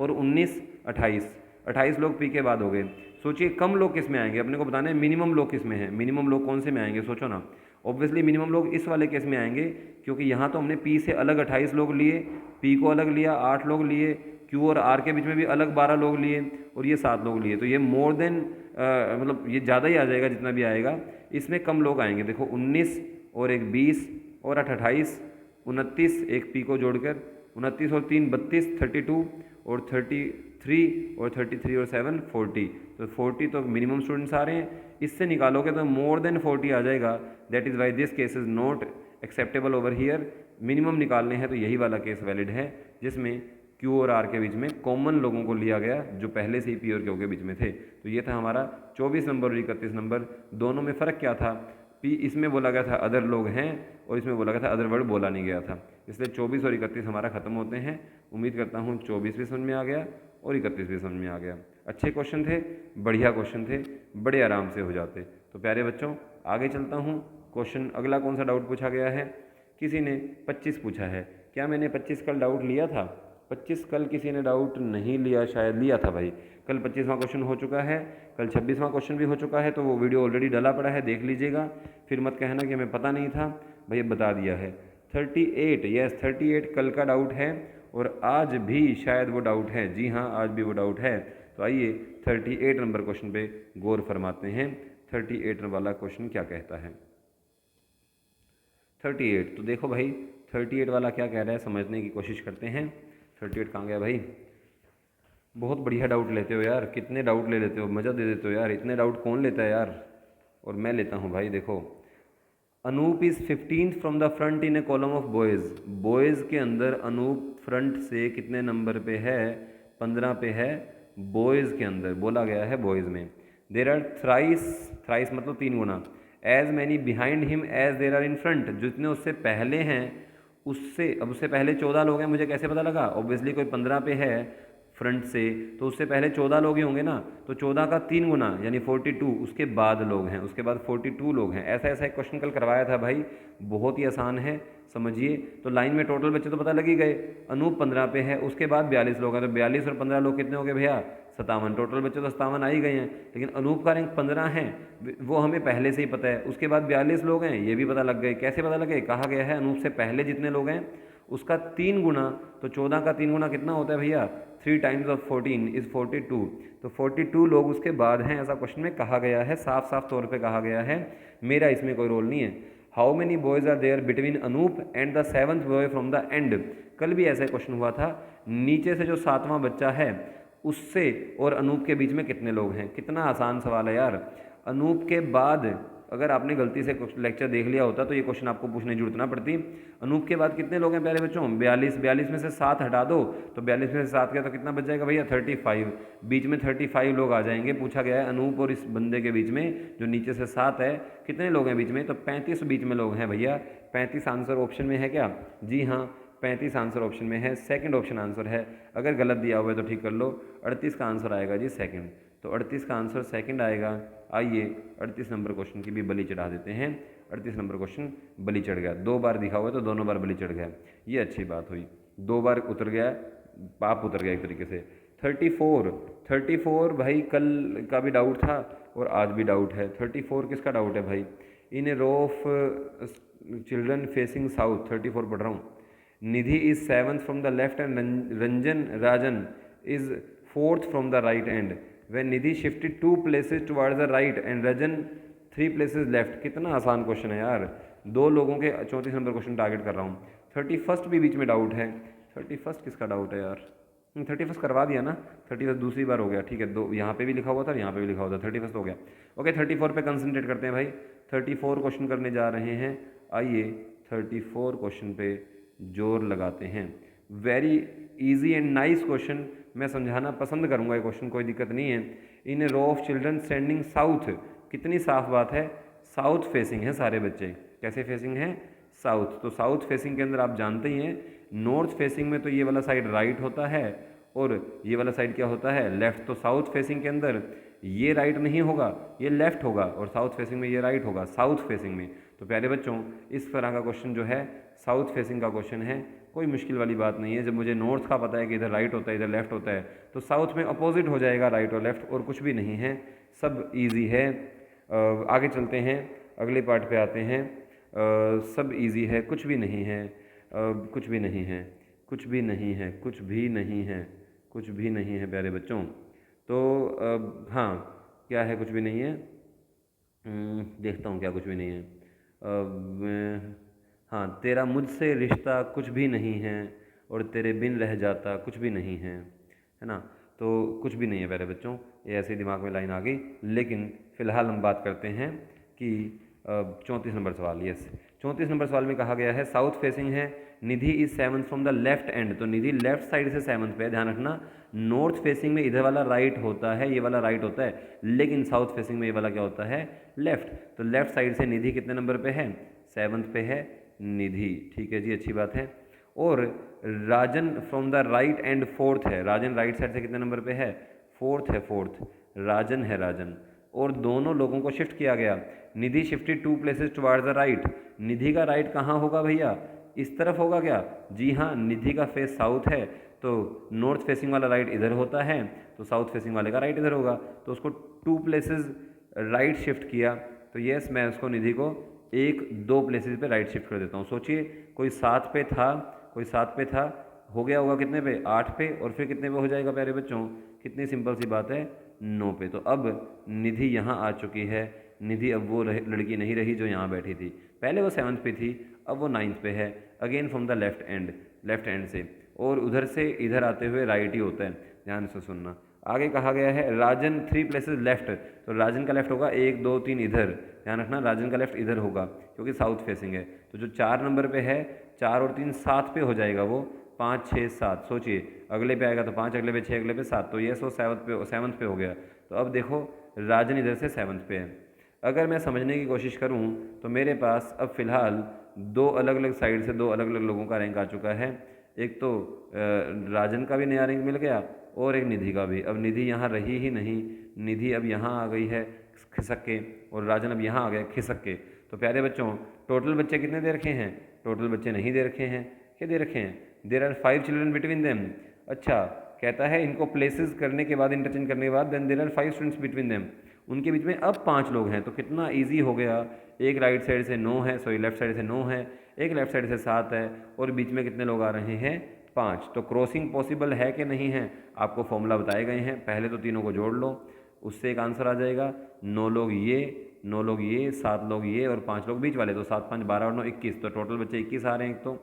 और 19 28 लोग पी के बाद हो गए। सोचिए कम लोग किस में आएंगे, अपने को बताना है मिनिमम लोग किस में हैं। मिनिमम लोग कौन से में आएंगे, सोचो ना। ऑब्वियसली मिनिमम लोग इस वाले केस में आएंगे, क्योंकि यहाँ तो हमने पी से अलग 28 लोग लिए, पी को अलग लिया 8 लोग लिए, क्यू और आर के बीच में भी अलग 12 लोग लिए, और ये 7 लोग लिए। तो ये मोर देन मतलब ये ज़्यादा ही आ जाएगा जितना भी आएगा। इसमें कम लोग आएंगे, देखो 19 और 1 20 और 8 28, 29 एक पी को जोड़कर, 29 और 3 32, 32 और 33 और 33 और 7 40। तो 40 तो मिनिमम स्टूडेंट्स आ रहे हैं, इससे निकालोगे तो मोर देन 40 आ जाएगा। That is why this case is not acceptable over here. Minimum निकालने हैं तो यही वाला केस वैलिड है, जिसमें क्यू और आर के बीच में कॉमन लोगों को लिया गया जो पहले से ही पी और क्यू के बीच में थे। तो ये था हमारा 24 नंबर और 31 नंबर। दोनों में फ़र्क क्या था? पी इसमें बोला गया था अदर लोग हैं, और इसमें बोला गया था अदर वर्ड बोला नहीं गया था, इसलिए 24 और 31 हमारा खत्म होते हैं। उम्मीद करता हूँ 24 भी समझ में आ गया और 31 भी समझ में आ गया। अच्छे क्वेश्चन थे, बढ़िया क्वेश्चन थे, बड़े आराम से हो जाते। तो प्यारे बच्चों आगे चलता हूँ। क्वेश्चन अगला कौन सा डाउट पूछा गया है? किसी ने 25 पूछा है। क्या मैंने 25 कल डाउट लिया था? 25 कल किसी ने डाउट नहीं लिया, शायद लिया था भाई। कल 25वां क्वेश्चन हो चुका है, कल 26वां क्वेश्चन भी हो चुका है, तो वो वीडियो ऑलरेडी डला पड़ा है, देख लीजिएगा। फिर मत कहना कि हमें पता नहीं था, भाई बता दिया है। 38, यस 38 कल का डाउट है, और आज भी शायद वो डाउट है। जी हाँ, आज भी वो डाउट है। तो आइए 38 नंबर क्वेश्चन पे गौर फरमाते हैं। 38 वाला क्वेश्चन क्या कहता है? 38, तो देखो भाई 38 वाला क्या कह रहा है, समझने की कोशिश करते हैं। 38 कहाँ गया भाई? बहुत बढ़िया डाउट लेते हो यार, कितने डाउट ले लेते हो, मज़ा दे देते हो यार। इतने डाउट कौन लेता है यार? और मैं लेता हूँ भाई। देखो, Anoop is 15th from the front in a column of boys. Boys के अंदर अनूप फ्रंट से कितने नंबर पे है? 15 पे है बॉयज़ के अंदर, बोला गया है बॉयज़ में। देर आर थ्राइस मतलब 3 गुना, as many behind him as there are in front. जितने उससे पहले हैं उससे, अब उससे पहले 14 लोग हैं, मुझे कैसे पता लगा? ऑब्वियसली कोई 15 पे है फ्रंट से, तो उससे पहले 14 लोग ही होंगे ना, तो 14 का 3 गुना यानी 42, उसके बाद लोग हैं, उसके बाद 42 लोग हैं। ऐसा ऐसा एक क्वेश्चन कल करवाया था भाई, बहुत ही आसान है, समझिए। तो लाइन में टोटल बच्चे तो पता लग ही गए। अनूप 15 पे है, उसके बाद 42 लोग हैं, तो 42 और 15 लोग कितने हो गए भैया? 57। टोटल बच्चे तो 57 आ ही गए हैं, लेकिन अनूप का रैंक 15 है, वो हमें पहले से ही पता है। उसके बाद 42 लोग हैं, ये भी पता लग गए। कैसे पता लगे? कहा गया है अनूप से पहले जितने लोग हैं उसका 3 गुना, तो 14 का 3 गुना कितना होता है भैया? 3 टाइम्स ऑफ 14 इज़ 42। तो 42 लोग उसके बाद हैं, ऐसा क्वेश्चन में कहा गया है, साफ साफ तौर पे कहा गया है। मेरा इसमें कोई रोल नहीं है। How many boys are there between Anoop and the 7th boy from the end. कल भी ऐसा क्वेश्चन हुआ था, नीचे से जो 7वां बच्चा है उससे और अनूप के बीच में कितने लोग हैं। कितना आसान सवाल है यार। अनूप के बाद, अगर आपने गलती से लेक्चर देख लिया होता तो ये क्वेश्चन आपको पूछने की जरूरत ना पड़ती। अनूप के बाद कितने लोग हैं प्यारे बच्चों? 42। 42 में से 7 हटा दो, तो 42 में से 7 गया तो कितना बच जाएगा भैया? 35। बीच में 35 लोग आ जाएंगे। पूछा गया है अनूप और इस बंदे के बीच में जो नीचे से 7 है, कितने लोग हैं बीच में? तो 35 बीच में लोग हैं भैया। 35 आंसर ऑप्शन में है क्या? जी हाँ, 35 आंसर ऑप्शन में है, सेकंड ऑप्शन आंसर है। अगर गलत दिया हुआ है तो ठीक कर लो। 38 का आंसर आएगा जी सेकंड, तो 38 का आंसर सेकंड आएगा। आइए 38 नंबर क्वेश्चन की भी बलि चढ़ा देते हैं। 38 नंबर क्वेश्चन बलि चढ़ गया, 2 बार दिखा हुआ है तो दोनों बार बलि चढ़ गया, ये अच्छी बात हुई, 2 बार उतर गया, पाप उतर गया एक तरीके से। 34 भाई कल का भी डाउट था और आज भी डाउट है। 34 किसका डाउट है भाई? In a row of children facing south, 34 पढ़ रहा हूँ। Nidhi is 7th from the left end Rajan is 4th from the right end. when Nidhi shifted 2 places towards the right and Rajan 3 places left। कितना आसान क्वेश्चन है यार, 2 लोगों के 34 नंबर क्वेश्चन टारगेट कर रहा हूँ। 31 भी बीच में डाउट है। 31 किसका डाउट है यार? 31 करवा दिया ना, 31 दूसरी बार हो गया, ठीक है, 2 यहाँ पे भी लिखा हुआ था और यहाँ पे भी लिखा हुआ था, 31 हो गया। ओके 34 पे कंसंट्रेट करते हैं भाई, 34 क्वेश्चन करने जा रहे हैं। आइए 34 क्वेश्चन पे जोर लगाते हैं। Very easy and nice question, मैं समझाना पसंद करूंगा ये क्वेश्चन, कोई दिक्कत नहीं है। In a row of children standing south, कितनी साफ बात है, साउथ फेसिंग है सारे बच्चे। कैसे फेसिंग है? साउथ। तो साउथ फेसिंग के अंदर आप जानते ही हैं, नॉर्थ फेसिंग में तो ये वाला साइड राइट होता है और ये वाला साइड क्या होता है? लेफ्ट। तो साउथ फेसिंग के अंदर ये राइट नहीं होगा, ये लेफ्ट होगा, और साउथ फेसिंग में ये राइट होगा, साउथ फेसिंग में। तो प्यारे बच्चों इस तरह का क्वेश्चन जो है साउथ फेसिंग का क्वेश्चन है, कोई मुश्किल वाली बात नहीं है। जब मुझे नॉर्थ का पता है कि इधर राइट होता है इधर लेफ्ट होता है, तो साउथ में अपोजिट हो जाएगा राइट और लेफ्ट, और कुछ भी नहीं है, सब इजी है। आगे चलते हैं, अगले पार्ट पे आते हैं। सब इजी है, कुछ भी नहीं है, कुछ भी नहीं है, कुछ भी नहीं है, कुछ भी नहीं है, कुछ भी नहीं है प्यारे बच्चों। तो हाँ क्या है? कुछ भी नहीं है। देखता हूँ क्या कुछ भी नहीं है। हाँ, तेरा मुझसे रिश्ता कुछ भी नहीं है और तेरे बिन रह जाता कुछ भी नहीं है ना? तो कुछ भी नहीं है प्यारे बच्चों, ये ऐसे दिमाग में लाइन आ गई। लेकिन फ़िलहाल हम बात करते हैं कि 34 नंबर सवाल। यस, 34 नंबर सवाल में कहा गया है साउथ फेसिंग है, Nidhi is 7th from the left end. तो निधि लेफ्ट साइड से 7th पे है, ध्यान रखना। नॉर्थ फेसिंग में इधर वाला राइट होता है, ये वाला राइट होता है, लेकिन साउथ फेसिंग में ये वाला क्या होता है? लेफ्ट। तो लेफ्ट साइड से निधि कितने नंबर पे है? 7th पे है निधि, ठीक है जी, अच्छी बात है। और Rajan from the right end 4th है, राजन राइट साइड से कितने नंबर पे है? 4th है, 4th राजन है, राजन। और दोनों लोगों को शिफ्ट किया गया। Nidhi shifted 2 places towards the right. Nidhi का राइट कहाँ होगा भैया? इस तरफ होगा क्या? जी हाँ, निधि का फेस साउथ है, तो नॉर्थ फेसिंग वाला राइट इधर होता है, तो साउथ फेसिंग वाले का राइट इधर होगा, तो उसको 2 places राइट शिफ्ट किया। तो यस, मैं उसको निधि को 1-2 प्लेसेस पे राइट शिफ्ट कर देता हूँ। सोचिए, कोई 7 पे था, कोई 7 पे था, हो गया होगा कितने पे? 8 पे, और फिर कितने पे हो जाएगा प्यारे बच्चों? कितनी सिंपल सी बात है, 9 पे। तो अब निधि यहाँ आ चुकी है। निधि अब वो लड़की नहीं रही जो यहाँ बैठी थी, पहले वो 7th पे थी, अब वो 9th पे है। Again from the left and से, और उधर से इधर आते हुए राइट ही होता है, ध्यान से सुनना। आगे कहा गया है राजन 3 places लेफ्ट। तो राजन का लेफ्ट होगा 1 2 3 इधर, ध्यान रखना, राजन का लेफ्ट इधर होगा क्योंकि साउथ फेसिंग है। तो जो 4 नंबर पे है, 4 और 3 7 पे हो जाएगा वो, 5 6 7। सोचिए, अगले पे आएगा तो 5, अगले पे 6, अगले पे 7, तो ये 7th पे हो गया। तो अब देखो राजन इधर से 7th पे है। अगर मैं समझने की कोशिश करूं तो मेरे पास अब फ़िलहाल 2 अलग अलग साइड से 2 अलग अलग लोगों का रैंक आ चुका है। एक तो राजन का भी नया रैंक मिल गया और एक निधि का भी। अब निधि यहाँ रही ही नहीं, निधि अब यहाँ आ गई है खिसक के, और राजन अब यहाँ आ गया खिसक के। तो प्यारे बच्चों, टोटल बच्चे कितने दे रखे हैं? टोटल बच्चे नहीं दे रखे हैं, क्या दे रखे हैं? There are 5 children between them. अच्छा, कहता है इनको प्लेसेस करने के बाद, इंटरचेंज करने के बाद, then there are 5 students between them. उनके बीच में अब 5 लोग हैं, तो कितना ईजी हो गया। एक राइट साइड से 9 है, सॉरी लेफ्ट साइड से 9 है, एक लेफ्ट साइड से 7 है, और बीच में कितने लोग आ रहे हैं? 5। तो क्रॉसिंग पॉसिबल है कि नहीं है, आपको फॉर्मूला बताए गए हैं। पहले तो तीनों को जोड़ लो, उससे एक आंसर आ जाएगा। 9 लोग ये, 9 लोग ये, 7 लोग ये, और 5 लोग बीच वाले, तो 7 5 12 और 9 21। तो टोटल बच्चे 21 आ रहे हैं। एक तो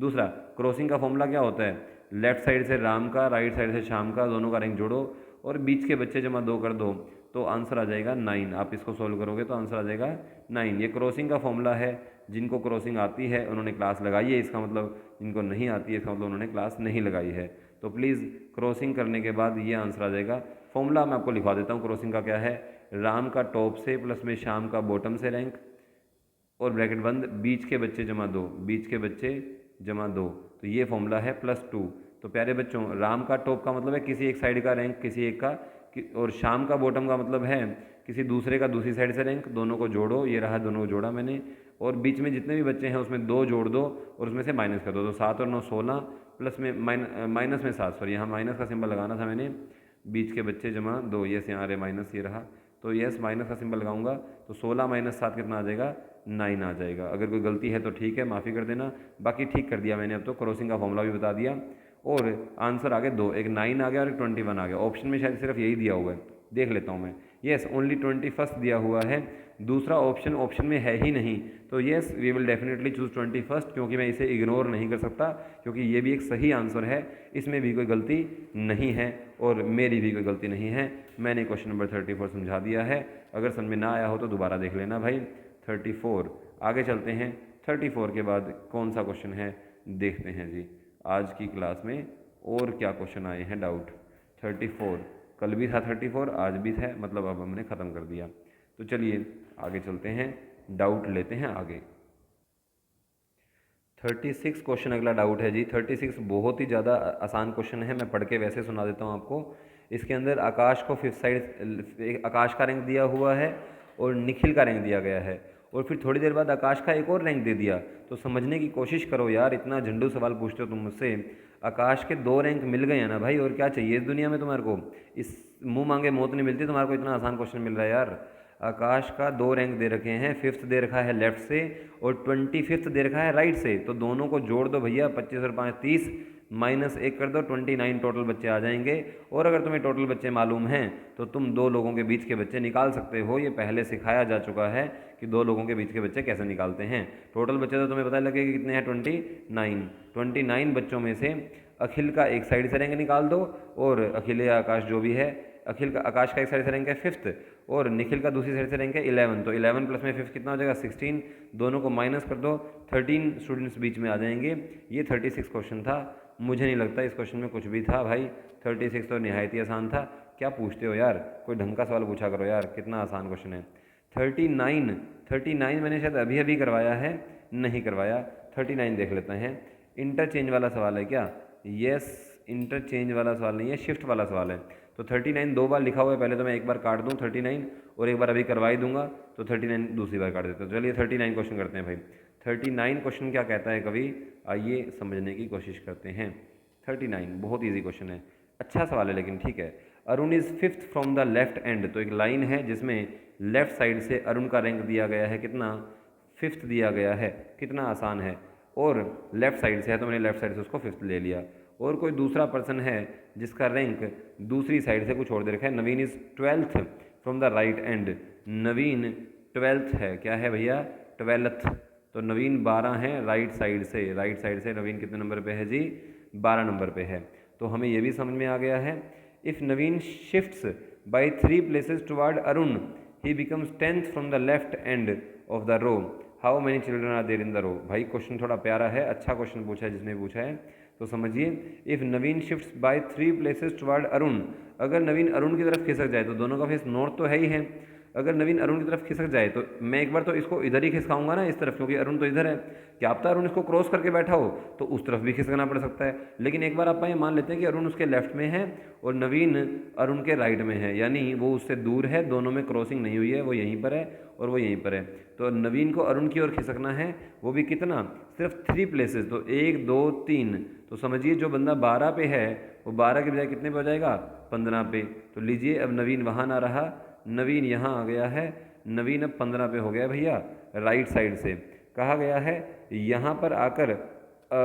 दूसरा, क्रॉसिंग का फॉर्मूला क्या होता है? लेफ्ट साइड से राम का, राइट साइड से श्याम का, दोनों का रैंक जोड़ो और बीच के बच्चे जमा 2 कर दो, तो आंसर आ जाएगा 9। आप इसको सोल्व करोगे तो आंसर आ जाएगा 9। ये क्रॉसिंग का फॉर्मूला है। जिनको क्रॉसिंग आती है उन्होंने क्लास लगाई है, इसका मतलब जिनको नहीं आती है इसका मतलब उन्होंने क्लास नहीं लगाई है। तो प्लीज़ क्रॉसिंग करने के बाद ये आंसर आ जाएगा। फॉर्मूला मैं आपको लिखवा देता हूँ क्रॉसिंग का क्या है। राम का टॉप से प्लस में श्याम का बॉटम से रैंक, और ब्रैकेट बंद, बीच के बच्चे जमा 2, बीच के बच्चे जमा 2, तो ये फॉर्मूला है +2। तो प्यारे बच्चों, राम का टॉप का मतलब है किसी एक साइड का रैंक किसी एक का, और श्याम का बॉटम का मतलब है किसी दूसरे का दूसरी साइड से रैंक। दोनों को जोड़ो, ये रहा, दोनों को जोड़ा मैंने, और बीच में जितने भी बच्चे हैं उसमें 2 जोड़ दो और उसमें से माइनस कर दो, तो 7 और 9 16 प्लस में माइनस में 7, सॉरी यहाँ माइनस का सिंबल लगाना था मैंने, बीच के बच्चे जमा 2, यस यहाँ रहे माइनस, ये रहा, तो यस माइनस का सिंबल लगाऊंगा तो 16 माइनस 7 कितना आ जाएगा, 9 आ जाएगा। अगर कोई गलती है तो ठीक है, माफ़ी कर देना, बाकी ठीक कर दिया मैंने। अब तो क्रॉसिंग का फॉर्मूला भी बता दिया और आंसर आ गए 2, एक 9 आ गया और एक 21 आ गया। ऑप्शन में शायद सिर्फ यही दिया हुआ है, देख लेता हूँ मैं। येस ओनली 21 दिया हुआ है, दूसरा ऑप्शन में है ही नहीं, तो yes we will definitely choose 21, क्योंकि मैं इसे इग्नोर नहीं कर सकता, क्योंकि ये भी एक सही आंसर है, इसमें भी कोई गलती नहीं है और मेरी भी कोई गलती नहीं है। मैंने क्वेश्चन नंबर 34 समझा दिया है, अगर समझ में ना आया हो तो दोबारा देख लेना भाई। 34 आगे चलते हैं, 34 के बाद कौन सा क्वेश्चन है देखते हैं जी आज की क्लास में, और क्या क्वेश्चन आए हैं डाउट। 34 कल भी था, 34 आज भी था, मतलब अब हमने ख़त्म कर दिया। तो चलिए आगे चलते हैं, डाउट लेते हैं आगे। 36 क्वेश्चन अगला डाउट है जी। 36 बहुत ही ज़्यादा आसान क्वेश्चन है, मैं पढ़ के वैसे सुना देता हूँ आपको। इसके अंदर आकाश को 5th साइड आकाश का रैंक दिया हुआ है और निखिल का रैंक दिया गया है, और फिर थोड़ी देर बाद आकाश का एक और रैंक दे दिया। तो समझने की कोशिश करो यार, इतना झंडू सवाल पूछते हो तुम मुझसे। आकाश के 2 रैंक मिल गए हैं ना भाई, और क्या चाहिए इस दुनिया में तुम्हारे को, इस मुंह मांगे मौत नहीं मिलती तुम्हारे को, इतना आसान क्वेश्चन मिल रहा है यार। आकाश का 2 रैंक दे रखे हैं, 5th दे रखा है लेफ्ट से और 25th दे रखा है राइट से, तो दोनों को जोड़ दो भैया, 25 और 5 30, माइनस 1 कर दो, 29 टोटल बच्चे आ जाएंगे। और अगर तुम्हें टोटल बच्चे मालूम हैं तो तुम 2 लोगों के बीच के बच्चे निकाल सकते हो, ये पहले सिखाया जा चुका है कि 2 लोगों के बीच के बच्चे कैसे निकालते हैं। टोटल बच्चे तो तुम्हें पता लगे कि कितने हैं, 29 बच्चों में से अखिल का एक साइड से रैंक निकाल दो, और अखिल या आकाश जो भी है, अखिल का आकाश का एक साइड से रैंक है 5th और निखिल का दूसरी साइड से रैंक है 11, तो 11 प्लस में 5 कितना हो जाएगा 16, दोनों को माइनस कर दो, 13 स्टूडेंट्स बीच में आ जाएंगे। ये 36 क्वेश्चन था, मुझे नहीं लगता इस क्वेश्चन में कुछ भी था भाई, 36 तो निहायत ही आसान था। क्या पूछते हो यार, कोई ढंग का सवाल पूछा करो यार, कितना आसान क्वेश्चन है। 39 मैंने शायद अभी अभी करवाया है, नहीं करवाया। 39 देख लेते हैं, इंटरचेंज वाला सवाल है क्या, यस इंटरचेंज वाला सवाल नहीं है, शिफ्ट वाला सवाल है। तो 39 2 बार लिखा हुआ है, पहले तो मैं एक बार काट दूँ 39 और एक बार अभी करवाई दूंगा, तो 39 दूसरी बार काट देते हैं। चलिए 39 क्वेश्चन करते हैं भाई। 39 क्वेश्चन क्या कहता है कवि, आइए समझने की कोशिश करते हैं। 39 बहुत ईजी क्वेश्चन है, अच्छा सवाल है लेकिन ठीक है। Arun is 5th from the left end, तो एक लाइन है जिसमें लेफ्ट साइड से अरुण का रैंक दिया गया है, कितना 5th दिया गया है, कितना आसान है, और लेफ्ट साइड से है तो मैंने लेफ्ट साइड से उसको 5th ले लिया। और कोई दूसरा पर्सन है जिसका रैंक दूसरी साइड से कुछ और दे रखा है, Naveen is 12th from the right end, Naveen 12th है, क्या है भैया 12th, तो नवीन 12 है राइट साइड से नवीन कितने नंबर पे है जी, 12 नंबर पे है। तो हमें ये भी समझ में आ गया है, if Naveen shifts by 3 places toward Arun he becomes 10th from the left end of the row, how many children are there in the row. भाई क्वेश्चन थोड़ा प्यारा है, अच्छा क्वेश्चन पूछा है जिसने पूछा है, तो समझिए। If Naveen shifts by 3 places toward Arun, अगर नवीन अरुण की तरफ खिसक जाए, तो दोनों का फेस नॉर्थ तो है ही है, अगर नवीन अरुण की तरफ खिसक जाए तो मैं एक बार तो इसको इधर ही खिसकाऊंगा ना, इस तरफ, क्योंकि अरुण तो इधर है, क्या पता अरुण इसको क्रॉस करके बैठा हो तो उस तरफ भी खिसकना पड़ सकता है। लेकिन एक बार आप ये मान लेते हैं कि अरुण उसके लेफ्ट में है और नवीन अरुण के राइट में है, यानी वो उससे दूर है, दोनों में क्रॉसिंग नहीं हुई है, वो यहीं पर है और वो यहीं पर है। तो नवीन को अरुण की ओर खिसकना है, वो भी कितना, सिर्फ 3 प्लेसेस, तो 1 2 3, तो समझिए जो बंदा 12 पे है वो 12 के बजाय कितने पे हो जाएगा, 15 पे। तो लीजिए अब नवीन वहाँ ना रहा, नवीन यहाँ आ गया है, नवीन अब 15 पे हो गया भैया, राइट साइड से कहा गया है। यहाँ पर आकर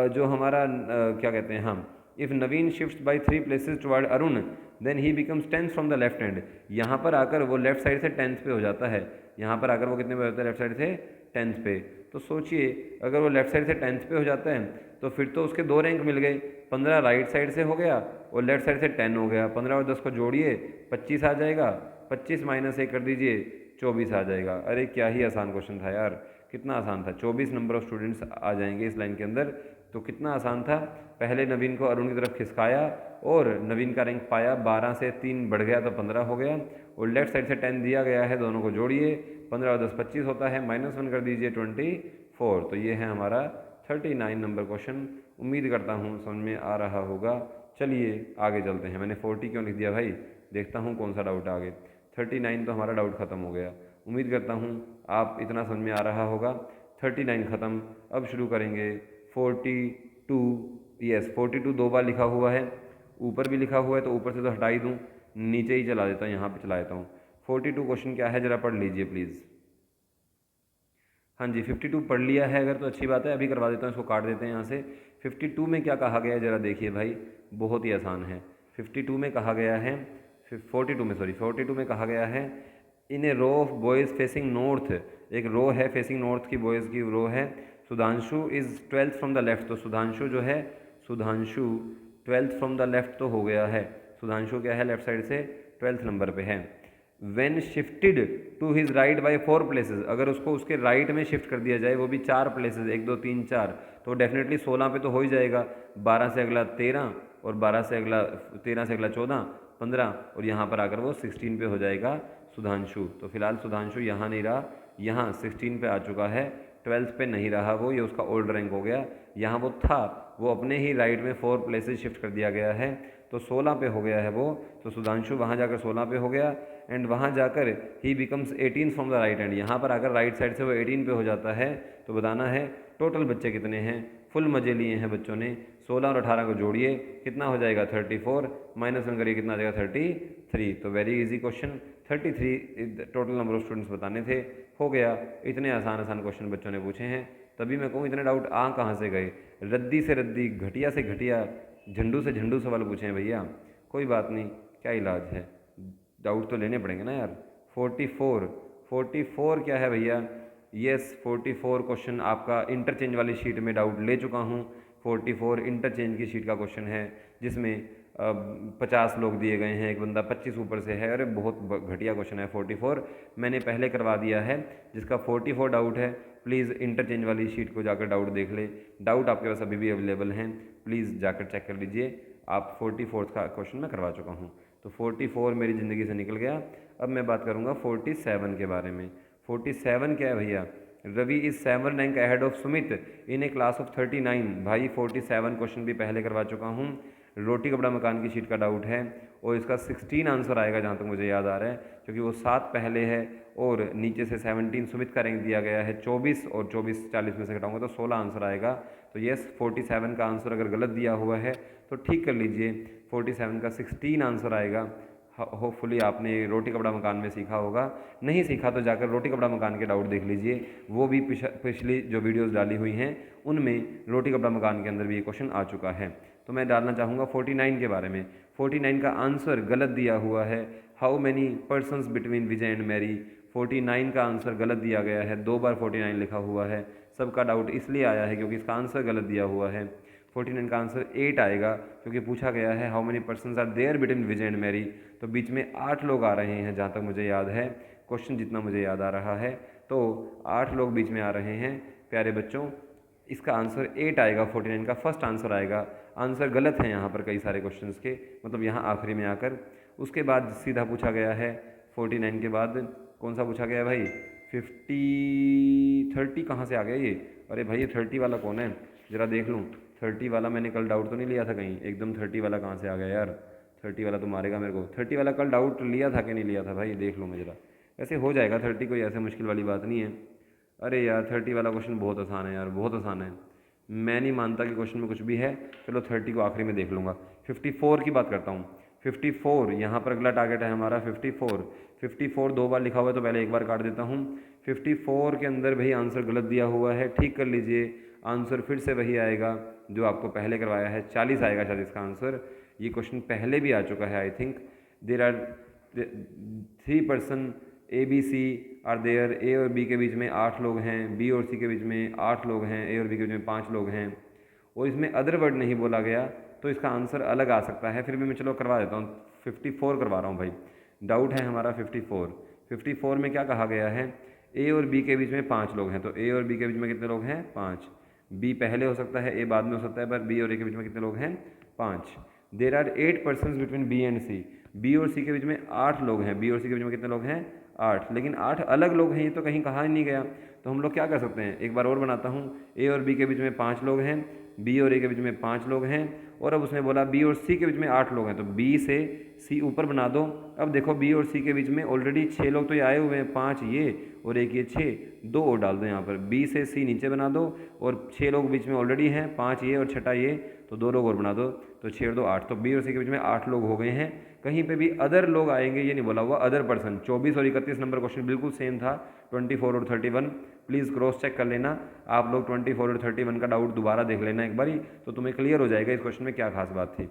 जो हमारा क्या कहते हैं हम, if Naveen shift by 3 places toward Arun then he becomes 10th from the left hand, यहाँ पर आकर वो लेफ्ट साइड से 10th पे हो जाता है, यहाँ पर आकर वो कितने पे होता है, लेफ्ट साइड से 10th पे। तो सोचिए अगर वो लेफ्ट साइड से 10th पे हो जाता है तो फिर तो उसके 2 रैंक मिल गए, 15 राइट साइड से हो गया और लेफ्ट साइड से 10 हो गया, 15 और 10 को जोड़िए 25 आ जाएगा, 25 माइनस 1 कर दीजिए 24 आ जाएगा। अरे क्या ही आसान क्वेश्चन था यार, कितना आसान था, 24 नंबर ऑफ स्टूडेंट्स आ जाएंगे इस लाइन के अंदर, तो कितना आसान था। पहले नवीन को अरुण की तरफ खिसकाया और नवीन का रैंक पाया, 12 से 3 बढ़ गया तो 15 हो गया, और लेफ्ट साइड से 10 दिया गया है, दोनों को जोड़िए, 15 और 10 25 होता है, -1 कर दीजिए 24। तो ये है हमारा 39 नंबर क्वेश्चन। उम्मीद करता हूँ समझ में आ रहा होगा। चलिए आगे चलते हैं, मैंने 40 क्यों लिख दिया भाई, देखता हूँ कौन सा डाउट आगे। 39 तो हमारा डाउट ख़त्म हो गया, उम्मीद करता हूँ आप इतना समझ में आ रहा होगा। 39 ख़त्म। अब शुरू करेंगे 42। यस 42 दो बार लिखा हुआ है, ऊपर भी लिखा हुआ है तो ऊपर से तो हटा ही दूँ, नीचे ही चला देता हूँ, यहाँ पे चला देता हूँ। 42 क्वेश्चन क्या है ज़रा पढ़ लीजिए प्लीज़। हाँ जी 52 पढ़ लिया है अगर तो अच्छी बात है, अभी करवा देता हूँ, इसको काट देते हैं यहाँ से। 52 में क्या कहा गया है ज़रा देखिए भाई, बहुत ही आसान है। 52 में कहा गया है, 42 में सॉरी 42 में कहा गया है, in a row of boys facing north, एक रो है फेसिंग नॉर्थ की, बॉयज़ की रो है। Sudhanshu is 12th from the left, तो सुधांशु जो है, Sudhanshu 12th from the left तो हो गया है, सुधांशु क्या है लेफ्ट साइड से 12th नंबर पे है। When shifted to his right by 4 places, अगर उसको उसके राइट में शिफ्ट कर दिया जाए, वो भी 4 प्लेसेस, 1 2 3 4, तो डेफिनेटली 16 पे तो हो ही जाएगा। 12 से अगला 13 और 12 से अगला 13 से अगला 14 15 और यहाँ पर आकर वो 16 पे हो जाएगा सुधांशु। तो फिलहाल सुधांशु यहाँ नहीं रहा, यहाँ 16 पे आ चुका है, 12th पे नहीं रहा वो, ये उसका ओल्ड रैंक हो गया। यहाँ वो था, वो अपने ही राइट में 4 प्लेसेस शिफ्ट कर दिया गया है, तो 16 पे हो गया है वो, तो सुधांशु वहाँ जाकर 16 पे हो गया। एंड वहाँ जाकर ही becomes 18 from the right hand, यहाँ पर आकर राइट साइड से वो 18 पे हो जाता है। तो बताना है टोटल बच्चे कितने हैं, फुल मजे लिए हैं बच्चों ने। 16 और 18 को जोड़िए, कितना हो जाएगा 34, -1 करिए कितना आ जाएगा 33। तो very easy question, 33 total number of students बताने थे, हो गया। इतने आसान आसान क्वेश्चन बच्चों ने पूछे हैं, तभी मैं कहूँ इतने डाउट आ कहाँ से गए। रद्दी से रद्दी, घटिया से घटिया, झंडू से झंडू सवाल पूछे हैं भैया, कोई बात नहीं, क्या इलाज है, डाउट तो लेने पड़ेंगे ना यार। 44 क्या है भैया, यस 44 क्वेश्चन आपका इंटरचेंज वाली शीट में डाउट ले चुका हूँ। 44 इंटरचेंज की शीट का क्वेश्चन है, जिसमें 50 लोग दिए गए हैं, एक बंदा 25 ऊपर से है। अरे बहुत घटिया क्वेश्चन है 44, मैंने पहले करवा दिया है। जिसका 44 डाउट है प्लीज़ इंटरचेंज वाली शीट को जाकर डाउट देख ले, डाउट आपके पास अभी भी अवेलेबल हैं, प्लीज़ जाकर चेक कर लीजिए। आप 44 का क्वेश्चन मैं करवा चुका हूँ, तो 44 मेरी ज़िंदगी से निकल गया। अब मैं बात करूँगा 47 के बारे में। 47 क्या है भैया, Ravi is 7 rank ahead of Sumit in a class of 39। भाई 47 क्वेश्चन भी पहले करवा चुका हूँ। रोटी कपड़ा मकान की शीट का डाउट है और इसका 16 आंसर आएगा जहाँ तक मुझे याद आ रहा है, क्योंकि वो 7 पहले है और नीचे से 17 सुमित का रैंक दिया गया है 24, और 24 40 में से घटाऊंगा तो 16 आंसर आएगा। तो यस 47 का आंसर अगर गलत दिया हुआ है तो ठीक कर लीजिए, 47 का 16 आंसर आएगा। होपफुली आपने रोटी कपड़ा मकान में सीखा होगा, नहीं सीखा तो जाकर रोटी कपड़ा मकान के डाउट देख लीजिए, वो भी पिछली जो वीडियोस डाली हुई हैं उनमें रोटी कपड़ा मकान के अंदर भी ये क्वेश्चन आ चुका है। तो मैं डालना चाहूँगा 49 के बारे में। 49 का आंसर गलत दिया हुआ है, how many persons between Vijay and Mary. 49 का आंसर गलत दिया गया है, 2 बार 49 लिखा हुआ है। सबका डाउट इसलिए आया है क्योंकि इसका आंसर गलत दिया हुआ है। 49 का आंसर 8 आएगा, क्योंकि पूछा गया है how many persons are there between Vijay and Mary, तो बीच में 8 लोग आ रहे हैं जहाँ तक मुझे याद है, क्वेश्चन जितना मुझे याद आ रहा है, तो 8 लोग बीच में आ रहे हैं प्यारे बच्चों। इसका आंसर 8 आएगा, 49 का फर्स्ट आंसर आएगा। आंसर गलत है यहाँ पर कई सारे क्वेश्चंस के, मतलब यहाँ आखिरी में आकर। उसके बाद सीधा पूछा गया है 49 के बाद कौन सा पूछा गया है भाई, 30 कहाँ से आ गया ये, अरे भाई ये 30 वाला कौन है, ज़रा देख लूँ। 30 वाला मैंने कल डाउट तो नहीं लिया था कहीं, एकदम 30 वाला कहाँ से आ गया यार, 30 वाला तो मारेगा मेरे को। 30 वाला कल डाउट लिया था कि नहीं लिया था भाई, देख लो मैं ज़रा, ऐसे हो जाएगा 30, कोई ऐसे मुश्किल वाली बात नहीं है। अरे यार 30 वाला क्वेश्चन बहुत आसान है यार, बहुत आसान है, मैं नहीं मानता कि क्वेश्चन में कुछ भी है। चलो 30 को आखिरी में देख लूँगा। 54 की बात करता हूँ। 54 यहाँ पर अगला टारगेट है हमारा 54 2 बार लिखा हुआ है तो पहले एक बार काट देता हूँ। 54 के अंदर भाई आंसर गलत दिया हुआ है, ठीक कर लीजिए। आंसर फिर से वही आएगा जो आपको पहले करवाया है, 40 आएगा शायद इसका आंसर। ये क्वेश्चन पहले भी आ चुका है I think. There are 3 person A B C are there, A और बी के बीच में 8 लोग हैं, बी और सी के बीच में 8 लोग हैं, ए और बी के बीच में 5 लोग हैं, और इसमें अदर वर्ड नहीं बोला गया तो इसका आंसर अलग आ सकता है। फिर भी मैं चलो करवा देता हूँ, 54 करवा रहा हूँ भाई, डाउट है हमारा 54 में क्या कहा गया है, ए और बी के बीच में 5 लोग हैं, तो ए और बी के बीच में कितने लोग हैं 5, बी पहले हो सकता है ए बाद में हो सकता है, पर बी और ए के बीच में कितने लोग हैं 5। There are 8 person between B and C, B और सी के बीच में 8 लोग हैं, बी और सी के बीच में कितने लोग हैं 8, लेकिन 8 अलग लोग हैं, ये तो कहीं कहा ही नहीं गया। तो हम लोग क्या कर सकते हैं, एक बार और बनाता हूँ। ए और बी के बीच में 5 लोग हैं, बी और ए के बीच में 5 लोग हैं, और अब उसने बोला बी और सी के बीच में 8 लोग हैं, तो बी से सी ऊपर बना दो। अब देखो बी और सी के बीच में ऑलरेडी 6 लोग तो ये आए हुए हैं, 5 ये और एक ये 6, 2 और डाल दो यहाँ पर। बी से सी नीचे बना दो और 6 लोग बीच में ऑलरेडी हैं, 5 ये और छठा ये, तो 2 लोग और बना दो, तो 6 और 2 8, तो बी और सी के बीच में 8 लोग हो गए हैं। कहीं पे भी अदर लोग आएंगे ये नहीं बोला हुआ, अदर पर्सन। 24 और 31 नंबर क्वेश्चन बिल्कुल सेम था, 24 और 31। प्लीज़ क्रॉस चेक कर लेना आप लोग, 24 और 31 का डाउट दोबारा देख लेना एक बारी, तो तुम्हें क्लियर हो जाएगा इस क्वेश्चन में क्या खास बात थी।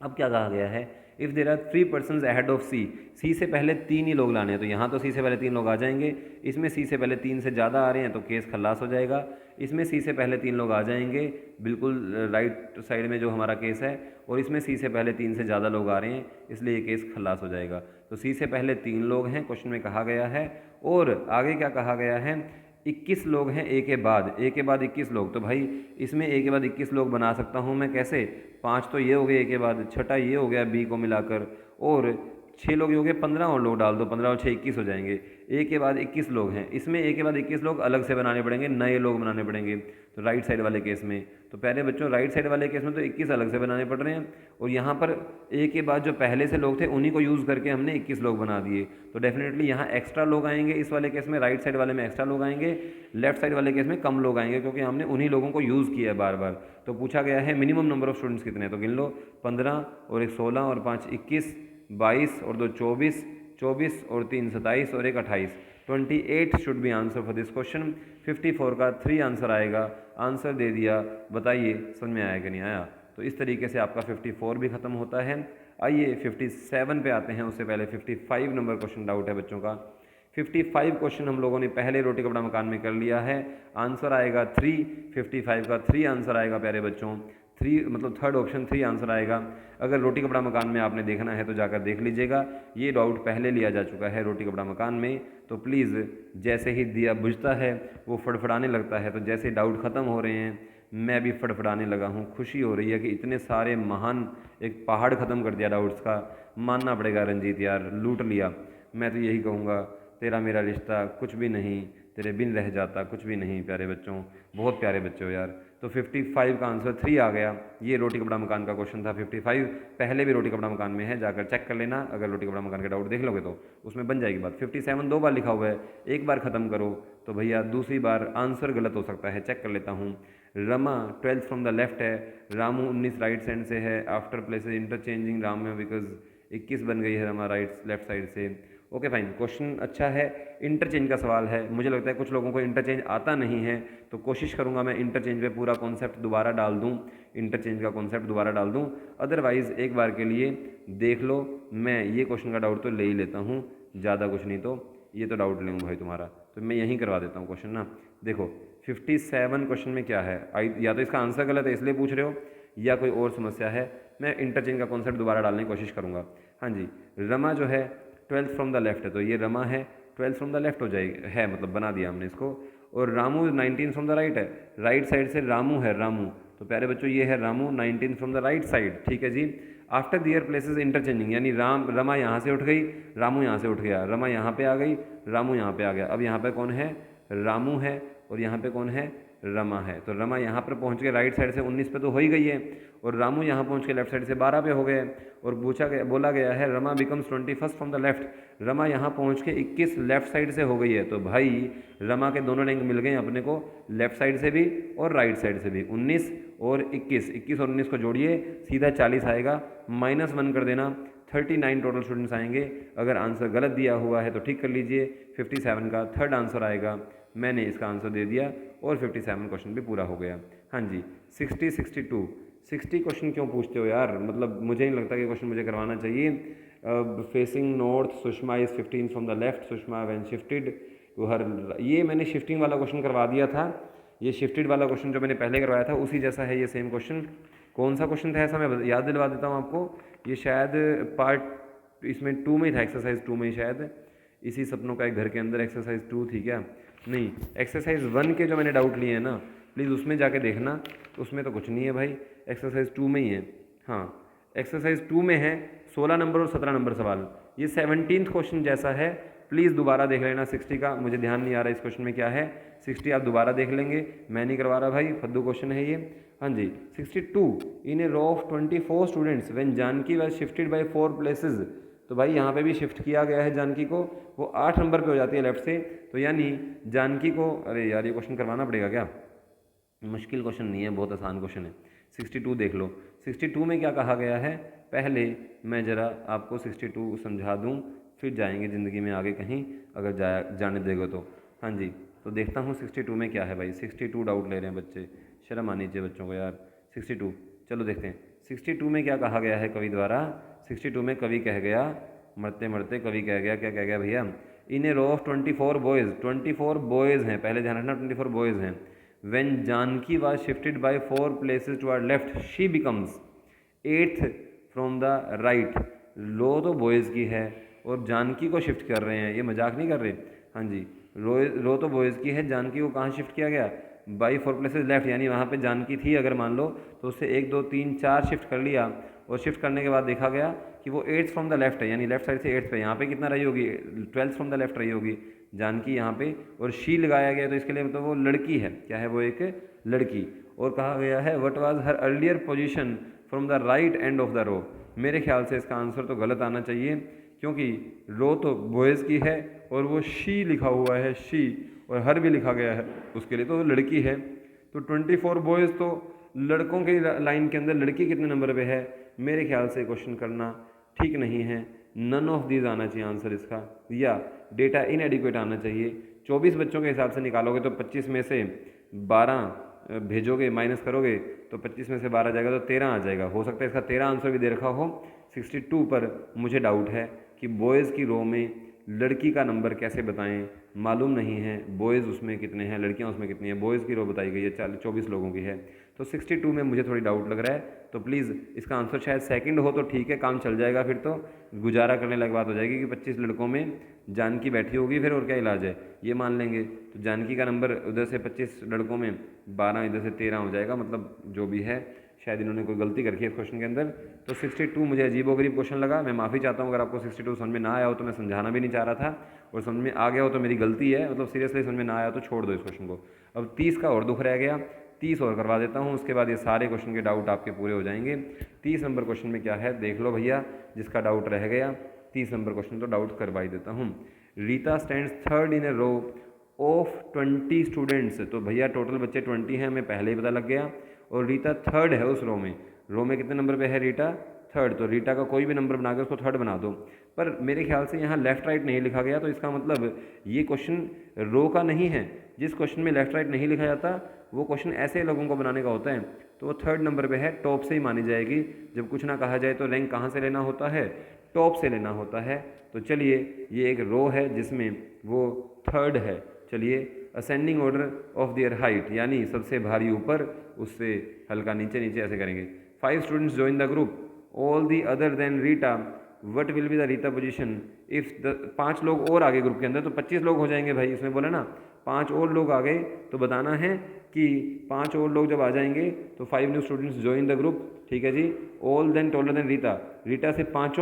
अब क्या कहा गया है, if there are 3 person ahead of C, C से पहले 3 ही लोग लाने हैं, तो यहाँ तो सी से पहले 3 लोग आ जाएंगे, इसमें सी से पहले 3 से ज़्यादा आ रहे हैं तो केस खल्लास हो जाएगा, इसमें सी से पहले 3 लोग आ जाएंगे बिल्कुल राइट साइड में जो हमारा केस है, और इसमें सी से पहले 3 से ज़्यादा लोग आ रहे हैं, इसलिए ये केस खल्लास हो जाएगा। तो सी से पहले 3 लोग हैं क्वेश्चन में कहा गया है, और आगे क्या कहा गया है, 21 लोग हैं ए के बाद 21 लोग, तो भाई इसमें ए के बाद 21 लोग बना सकता हूँ मैं कैसे, 5 तो ये हो गए ए के बाद, छठा ये हो गया बी को मिलाकर, और 6 लोग ये हो गए, 15 और लोग डाल दो, 15 और 6 21 हो जाएंगे। ए के बाद 21 लोग हैं, इसमें ए के बाद 21 लोग अलग से बनाने पड़ेंगे, नए लोग बनाने पड़ेंगे, तो राइट साइड वाले केस में, तो पहले बच्चों राइट साइड वाले केस में तो 21 अलग से बनाने पड़ रहे हैं, और यहाँ पर ए के बाद जो पहले से लोग थे उन्हीं को यूज़ करके हमने 21 लोग बना दिए, तो डेफिनेटली यहाँ एक्स्ट्रा लोग आएंगे इस वाले केस में, राइट साइड वाले में एक्स्ट्रा लोग आएंगे, लेफ्ट साइड वाले केस में कम लोग आएंगे, क्योंकि हमने उन्हीं लोगों को यूज़ किया है बार बार। तो पूछा गया है मिनिमम नंबर ऑफ स्टूडेंट्स कितने हैं, तो गिन लो, 15 और एक 16 और 5 21, 22 और 2 24, 24 और 3 27 और एक 28, 28 should be answer for this question. 54 का 3 आंसर आएगा, आंसर दे दिया, बताइए समझ में आया कि नहीं आया। तो इस तरीके से आपका 54 भी ख़त्म होता है। आइए 57 पे आते हैं, उससे पहले 55 नंबर क्वेश्चन डाउट है बच्चों का। 55 क्वेश्चन हम लोगों ने पहले रोटी कपड़ा मकान में कर लिया है, आंसर आएगा 3, 55 का 3 आंसर आएगा प्यारे बच्चों, 3 मतलब थर्ड ऑप्शन 3 आंसर आएगा। अगर रोटी कपड़ा मकान में आपने देखना है तो जाकर देख लीजिएगा, ये डाउट पहले लिया जा चुका है रोटी कपड़ा मकान में, तो प्लीज़ जैसे ही दिया बुझता है वो फड़फड़ाने लगता है, तो जैसे डाउट ख़त्म हो रहे हैं मैं भी फड़फड़ाने लगा हूँ। खुशी हो रही है कि इतने सारे महान एक पहाड़ ख़त्म कर दिया डाउट्स का, मानना पड़ेगा रंजीत यार, लूट लिया। मैं तो यही कहूँगा, तेरा मेरा रिश्ता कुछ भी नहीं, तेरे बिन रह जाता कुछ भी नहीं। प्यारे बच्चों, बहुत प्यारे बच्चे हो यार। तो 55 का आंसर 3 आ गया। ये रोटी कपड़ा मकान का क्वेश्चन था। 55 पहले भी रोटी कपड़ा मकान में है, जाकर चेक कर लेना। अगर रोटी कपड़ा मकान के डाउट देख लोगे तो उसमें बन जाएगी बात। 57 2 बार लिखा हुआ है, एक बार ख़त्म करो तो भैया दूसरी बार आंसर गलत हो सकता है। चेक कर लेता हूँ। रमा 12 फ्रॉम द लेफ्ट है, रामू 19 राइट साइड से है। आफ्टर प्लेसेस इंटरचेंजिंग राम है बिकॉज 21 बन गई है रमा राइट लेफ्ट साइड से। ओके फाइन, क्वेश्चन अच्छा है। इंटरचेंज का सवाल है, मुझे लगता है कुछ लोगों को इंटरचेंज आता नहीं है, तो कोशिश करूंगा मैं इंटरचेंज पे पूरा कॉन्सेप्ट दोबारा डाल दूं, इंटरचेंज का कॉन्सेप्ट दोबारा डाल दूं। अदरवाइज़ एक बार के लिए देख लो, मैं ये क्वेश्चन का डाउट तो ले ही लेता हूँ, ज़्यादा कुछ नहीं तो ये तो डाउट लूँगा भाई तुम्हारा, तो मैं यहीं करवा देता हूँ क्वेश्चन ना। देखो 57 क्वेश्चन में क्या है, या तो इसका आंसर गलत है इसलिए पूछ रहे हो, या कोई और समस्या है। मैं इंटरचेंज का कॉन्सेप्ट दोबारा डालने की कोशिश करूँगा। हाँ जी, रमा जो है 12 फ्रॉम द लेफ्ट है, तो ये रमा है 12 फ्रॉम द लेफ्ट हो जाएगी, है मतलब बना दिया हमने इसको। और रामू 19 फ्रॉम द राइट है, राइट साइड से रामू है, रामू, तो प्यारे बच्चों ये है Ramu 19 from the right side. ठीक है जी। आफ्टर दियर प्लेसेस इंटरचेंजिंग, यानी रमा यहाँ से उठ गई, रामू यहाँ से उठ गया, रमा यहाँ पे आ गई, रामू यहाँ पे आ गया। अब यहाँ पे कौन है, रामू है, और यहाँ पे कौन है, रमा है। तो रमा यहाँ पर पहुँच के राइट साइड से 19 पे तो हो ही गई है, और रामू यहाँ पहुँच के लेफ्ट साइड से 12 पे हो गए। और बोला गया है Rama becomes 21 from the left, Rama यहाँ पहुँच के 21 लेफ्ट साइड से हो गई है। तो भाई रमा के दोनों रैंक मिल गए अपने को, लेफ्ट साइड से भी और राइट साइड से भी। 19 और 21 और 19 को जोड़िए, सीधा 40 आएगा, -1 कर देना, 39 टोटल स्टूडेंट्स आएंगे। अगर आंसर गलत दिया हुआ है तो ठीक कर लीजिए। 57 का थर्ड आंसर आएगा, मैंने इसका आंसर दे दिया और 57 क्वेश्चन भी पूरा हो गया। हाँ जी, 60 क्वेश्चन क्यों पूछते हो यार, मतलब मुझे नहीं लगता कि क्वेश्चन मुझे करवाना चाहिए। Facing north Sushma is 15 from the left, Sushma when shifted to her, ये मैंने शिफ्टिंग वाला क्वेश्चन करवा दिया था। ये शिफ्टेड वाला क्वेश्चन जो मैंने पहले करवाया था उसी जैसा है ये सेम क्वेश्चन। कौन सा क्वेश्चन था ऐसा मैं याद दिलवा देता हूँ आपको। ये शायद पार्ट इसमें 2 में था, एक्सरसाइज 2 में शायद, इसी सपनों का एक घर के अंदर एक्सरसाइज 2 थी क्या, नहीं एक्सरसाइज 1 के जो मैंने डाउट लिए हैं ना, प्लीज़ उसमें जाके देखना, उसमें तो कुछ नहीं है भाई, एक्सरसाइज 2 में ही है। हाँ एक्सरसाइज 2 में है 16 नंबर और 17 नंबर सवाल, ये 17th क्वेश्चन जैसा है, प्लीज़ दोबारा देख लेना 60 का, मुझे ध्यान नहीं आ रहा इस क्वेश्चन में क्या है। 60 आप दोबारा देख लेंगे, मैं नहीं करवा रहा भाई, फद्दू क्वेश्चन है ये। हाँ जी, 62 in a row of 24 students when Janaki was shifted by 4 places. तो भाई यहाँ पे भी शिफ्ट किया गया है जानकी को, वो 8 नंबर पे हो जाती है लेफ्ट से, तो यानी जानकी को, अरे यार ये क्वेश्चन करवाना पड़ेगा क्या, मुश्किल क्वेश्चन नहीं है, बहुत आसान क्वेश्चन है। 62 देख लो, 62 में क्या कहा गया है, पहले मैं ज़रा आपको 62 समझा दूँ, फिर जाएंगे ज़िंदगी में आगे कहीं, अगर जाने देगा तो। हाँ जी, तो देखता हूँ 62 में क्या है भाई। 62 डाउट ले रहे हैं बच्चे, शर्म आनी चाहिए बच्चों को यार। 62 चलो देखते हैं 62 में क्या कहा गया है कवि द्वारा। 62 में कवि कह गया, मरते मरते कवि कह गया, क्या कह गया भैया, इन a row of 24 boys, 24 boys हैं, पहले ध्यान रखना 24 बॉयज़ हैं। When Janki was shifted by 4 places to her left, she becomes 8th from the right। रो तो बॉयज़ की है और जानकी को शिफ्ट कर रहे हैं, ये मजाक नहीं कर रहे। हाँ जी, रो तो बॉयज़ की है, जानकी को कहाँ शिफ्ट किया गया, बाई 4 प्लेसेस लेफ्ट, यानी वहाँ पे जानकी थी अगर मान लो, तो उससे 1 2 3 4 शिफ्ट कर लिया, और शिफ्ट करने के बाद देखा गया कि वो 8th फ्रॉम द लेफ्ट है, यानी लेफ्ट साइड से 8th पे, यहाँ पे कितना रही होगी, 12th फ्रॉम द लेफ्ट रही होगी जानकी यहाँ पे, और शी लगाया गया तो इसके लिए मतलब वो लड़की है, क्या है वो, एक लड़की। और कहा गया है what was her earlier position from the right end of the row. मेरे ख्याल से इसका आंसर तो गलत आना चाहिए, क्योंकि रो तो बॉयज़ की है और वो शी लिखा हुआ है, शी, और हर भी लिखा गया है उसके लिए, तो लड़की है। तो 24 बॉयज़ तो लड़कों की लाइन के अंदर लड़की कितने नंबर पे है, मेरे ख्याल से क्वेश्चन करना ठीक नहीं है। नन ऑफ दीज आना चाहिए आंसर इसका, या डेटा इनएडिक्वेट आना चाहिए। 24 बच्चों के हिसाब से निकालोगे तो 25 में से 12 भेजोगे, माइनस करोगे तो 25 में से 12 जाएगा तो 13 आ जाएगा। हो सकता है इसका 13 आंसर भी दे रखा हो। 62 पर मुझे डाउट है कि बॉयज़ की रो में लड़की का नंबर कैसे बताएं, मालूम नहीं है बॉयज़ उसमें कितने हैं, लड़कियां उसमें कितनी हैं। बॉयज़ की रो बताई गई है 24 लोगों की है, तो 62 में मुझे थोड़ी डाउट लग रहा है। तो प्लीज़ इसका आंसर शायद सेकंड हो तो ठीक है, काम चल जाएगा, फिर तो गुजारा करने लायक बात हो जाएगी कि 25 लड़कों में जानकी बैठी होगी, फिर और क्या इलाज है, ये मान लेंगे। तो जानकी का नंबर उधर से 25 लड़कों में 12, इधर से 13 हो जाएगा, मतलब जो भी है, शायद इन्होंने कोई गलती कर रखी है इस क्वेश्चन के अंदर। तो 62 मुझे अजीबोगरीब क्वेश्चन लगा, मैं माफ़ी चाहता हूँ अगर आपको 62 समझ में ना आया हो, तो मैं समझाना भी नहीं चाह रहा था, और समझ में आ गया हो तो मेरी गलती है, मतलब सीरियसली समझ में ना आया तो छोड़ दो इस क्वेश्चन को। अब 30 का और दुख रह गया, 30 और करवा देता हूँ, उसके बाद ये सारे क्वेश्चन के डाउट आपके पूरे हो जाएंगे। 30 नंबर क्वेश्चन में क्या है देख लो भैया, जिसका डाउट रह गया 30 नंबर क्वेश्चन तो डाउट करवा ही देता हूँ। Rita stands third in a row of 20 students. तो भैया टोटल बच्चे 20 हैं, हमें पहले ही पता लग गया, और रीता थर्ड है उस रो में। रो में कितने नंबर पे है रीटा, थर्ड, तो रीटा का कोई भी नंबर बना के उसको थर्ड बना दो। पर मेरे ख्याल से यहाँ लेफ्ट राइट नहीं लिखा गया, तो इसका मतलब ये क्वेश्चन रो का नहीं है। जिस क्वेश्चन में लेफ्ट राइट नहीं लिखा जाता वो क्वेश्चन ऐसे लोगों को बनाने का होता है, तो वो थर्ड नंबर पे है, टॉप से ही मानी जाएगी। जब कुछ ना कहा जाए तो रैंक कहाँ से लेना होता है, टॉप से लेना होता है। तो चलिए ये एक रो है जिसमें वो थर्ड है। चलिए ascending order of their height, यानी सबसे भारी ऊपर उससे हल्का नीचे, नीचे ऐसे करेंगे। 5 students join the group, all the other than Rita, what will be the Rita position if the 5 लोग और आगे ग्रुप के अंदर, तो 25 लोग हो जाएंगे भाई, इसमें बोला ना 5 और लोग आ गए, तो बताना है कि 5 और लोग जब आ जाएंगे तो 5 new students join the group, ठीक है जी। All then taller than Rita, Rita से 5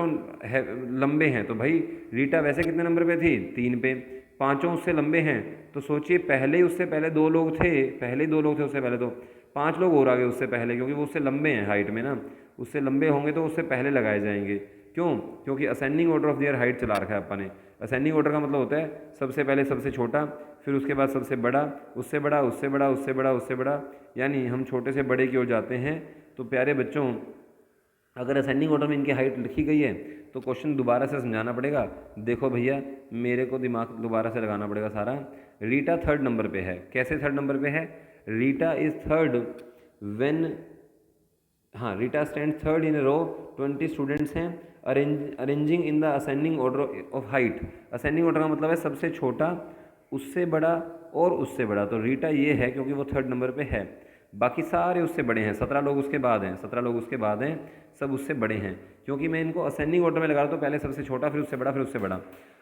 लंबे हैं, तो भाई रीटा वैसे कितने नंबर पे थी, 3 पे, 5 उससे लंबे हैं, तो सोचिए पहले उससे पहले 2 लोग थे, पहले 2 लोग थे उससे पहले, तो 5 लोग और आ गए उससे पहले, क्योंकि वो उससे लंबे हैं हाइट में ना, उससे लंबे होंगे तो उससे पहले लगाए जाएंगे। क्यों, क्योंकि ascending order of their height चला रखा है अपन ने। असेंडिंग ऑर्डर का मतलब होता है सबसे पहले सबसे छोटा, फिर उसके बाद सबसे बड़ा, उससे बड़ा, उससे बड़ा, उससे बड़ा, उससे बड़ा, यानी हम छोटे से बड़े की ओर जाते हैं। तो प्यारे बच्चों, अगर असेंडिंग ऑर्डर में इनकी हाइट लिखी गई है तो क्वेश्चन दोबारा से समझाना पड़ेगा। देखो भैया मेरे को दिमाग दोबारा से लगाना पड़ेगा सारा। रीटा थर्ड नंबर पे है, कैसे थर्ड नंबर पे है, रीटा इज थर्ड व्हेन, हाँ, Rita stand third in a row, 20 students हैं, arranging in the ascending order of height. Ascending order का मतलब है सबसे छोटा, उससे बड़ा और उससे बड़ा, तो रीटा ये है क्योंकि वो थर्ड नंबर पे है। बाकी सारे उससे बड़े हैं, 17 लोग उसके बाद हैं, 17 लोग उसके बाद हैं, सब उससे बड़े हैं, क्योंकि मैं इनको असेंडिंग ऑर्डर में लगा रहा हूँ, तो पहले सबसे छोटा, फिर उससे बड़ा, फिर उससे बड़ा।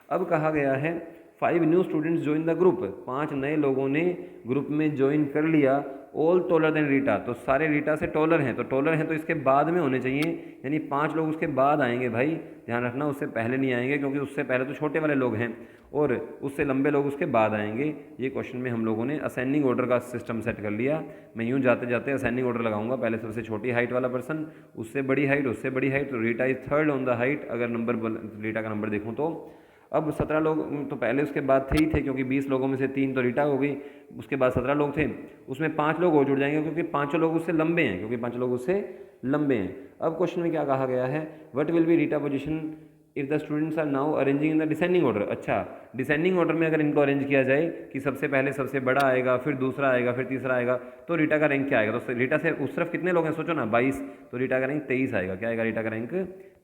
अब कहा गया है 5 new students join the group, 5 नए लोगों ने ग्रुप में ज्वाइन कर लिया। ऑल टॉलर देन रीटा, तो सारे रीटा से टॉलर हैं, तो टॉलर हैं तो इसके बाद में होने चाहिए, यानी 5 लोग उसके बाद आएंगे भाई, ध्यान रखना, उससे पहले नहीं आएंगे, क्योंकि उससे पहले तो छोटे वाले लोग हैं और उससे लंबे लोग उसके बाद आएंगे। ये क्वेश्चन में हम लोगों ने असेंडिंग ऑर्डर का सिस्टम सेट कर लिया। मैं यूँ जाते जाते असेंडिंग ऑर्डर लगाऊंगा, पहले सबसे छोटी हाइट वाला पर्सन, उससे बड़ी हाइट, उससे बड़ी हाइट, तो Rita is third on the height, अगर नंबर रीटा का नंबर देखूँ तो। अब 17 लोग तो पहले उसके बाद थे ही थे, क्योंकि 20 लोगों में से 3 तो रीटा हो गई, उसके बाद 17 लोग थे, उसमें 5 लोग और जुड़ जाएंगे, क्योंकि 5 लोग उससे लंबे हैं, क्योंकि 5 लोग उससे लंबे हैं। अब क्वेश्चन में क्या कहा गया है, what will be Rita position if the students are now arranging in the descending order. अच्छा, डिसेंडिंग ऑर्डर में अगर इनको अरेंज किया जाए कि सबसे पहले सबसे बड़ा आएगा, फिर दूसरा आएगा, फिर तीसरा आएगा, तो रीटा का रैंक क्या आएगा? तो रीटा से उस तरफ कितने लोग हैं सोचो ना, 22, तो रीटा का रैंक 23 आएगा। क्या आएगा? रीटा का रैंक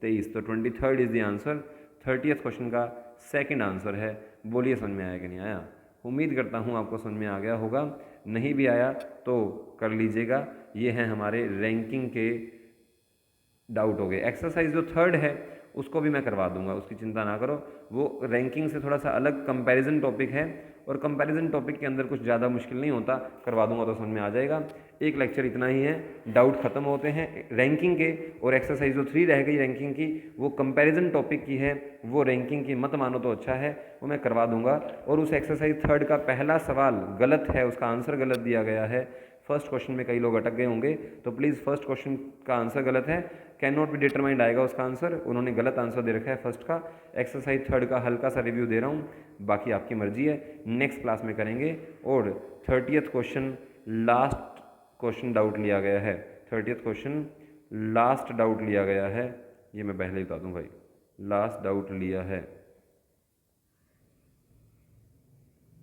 23, तो 23rd is the answer. 30th question का सेकंड आंसर है। बोलिए समझ में आया कि नहीं आया? उम्मीद करता हूँ आपको समझ में आ गया होगा, नहीं भी आया तो कर लीजिएगा। ये हैं हमारे रैंकिंग के डाउट हो गए। एक्सरसाइज जो थर्ड है उसको भी मैं करवा दूंगा, उसकी चिंता ना करो, वो रैंकिंग से थोड़ा सा अलग कंपैरिजन टॉपिक है, और कंपैरिजन टॉपिक के अंदर कुछ ज़्यादा मुश्किल नहीं होता, करवा दूंगा तो समझ में आ जाएगा। एक लेक्चर इतना ही है, डाउट खत्म होते हैं रैंकिंग के। और एक्सरसाइज जो 3 रह गई रैंकिंग की, वो कंपैरिजन टॉपिक की है, वो रैंकिंग की मत मानो तो अच्छा है, वो मैं करवा दूंगा। और उस एक्सरसाइज थर्ड का पहला सवाल गलत है, उसका आंसर गलत दिया गया है। फर्स्ट क्वेश्चन में कई लोग अटक गए होंगे, तो प्लीज़ फर्स्ट क्वेश्चन का आंसर गलत है, कैन नॉट बी डिटरमाइंड आएगा उसका आंसर, उन्होंने गलत आंसर दे रखा है फर्स्ट का। एक्सरसाइज थर्ड का हल्का सा रिव्यू दे रहा हूँ, बाकी आपकी मर्जी है, नेक्स्ट क्लास में करेंगे। और 30th question last question doubt लिया गया है, 30th क्वेश्चन लास्ट डाउट लिया गया है, ये मैं पहले ही बता दूँ भाई, लास्ट डाउट लिया है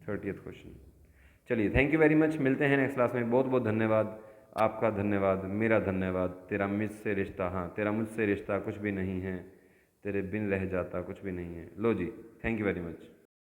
30th क्वेश्चन। चलिए, थैंक यू वेरी मच, मिलते हैं नेक्स्ट क्लास में। बहुत बहुत धन्यवाद, आपका धन्यवाद, मेरा धन्यवाद। तेरा मुझसे रिश्ता, हाँ तेरा मुझसे रिश्ता कुछ भी नहीं है, तेरे बिन रह जाता कुछ भी नहीं है। लो जी, थैंक यू वेरी मच।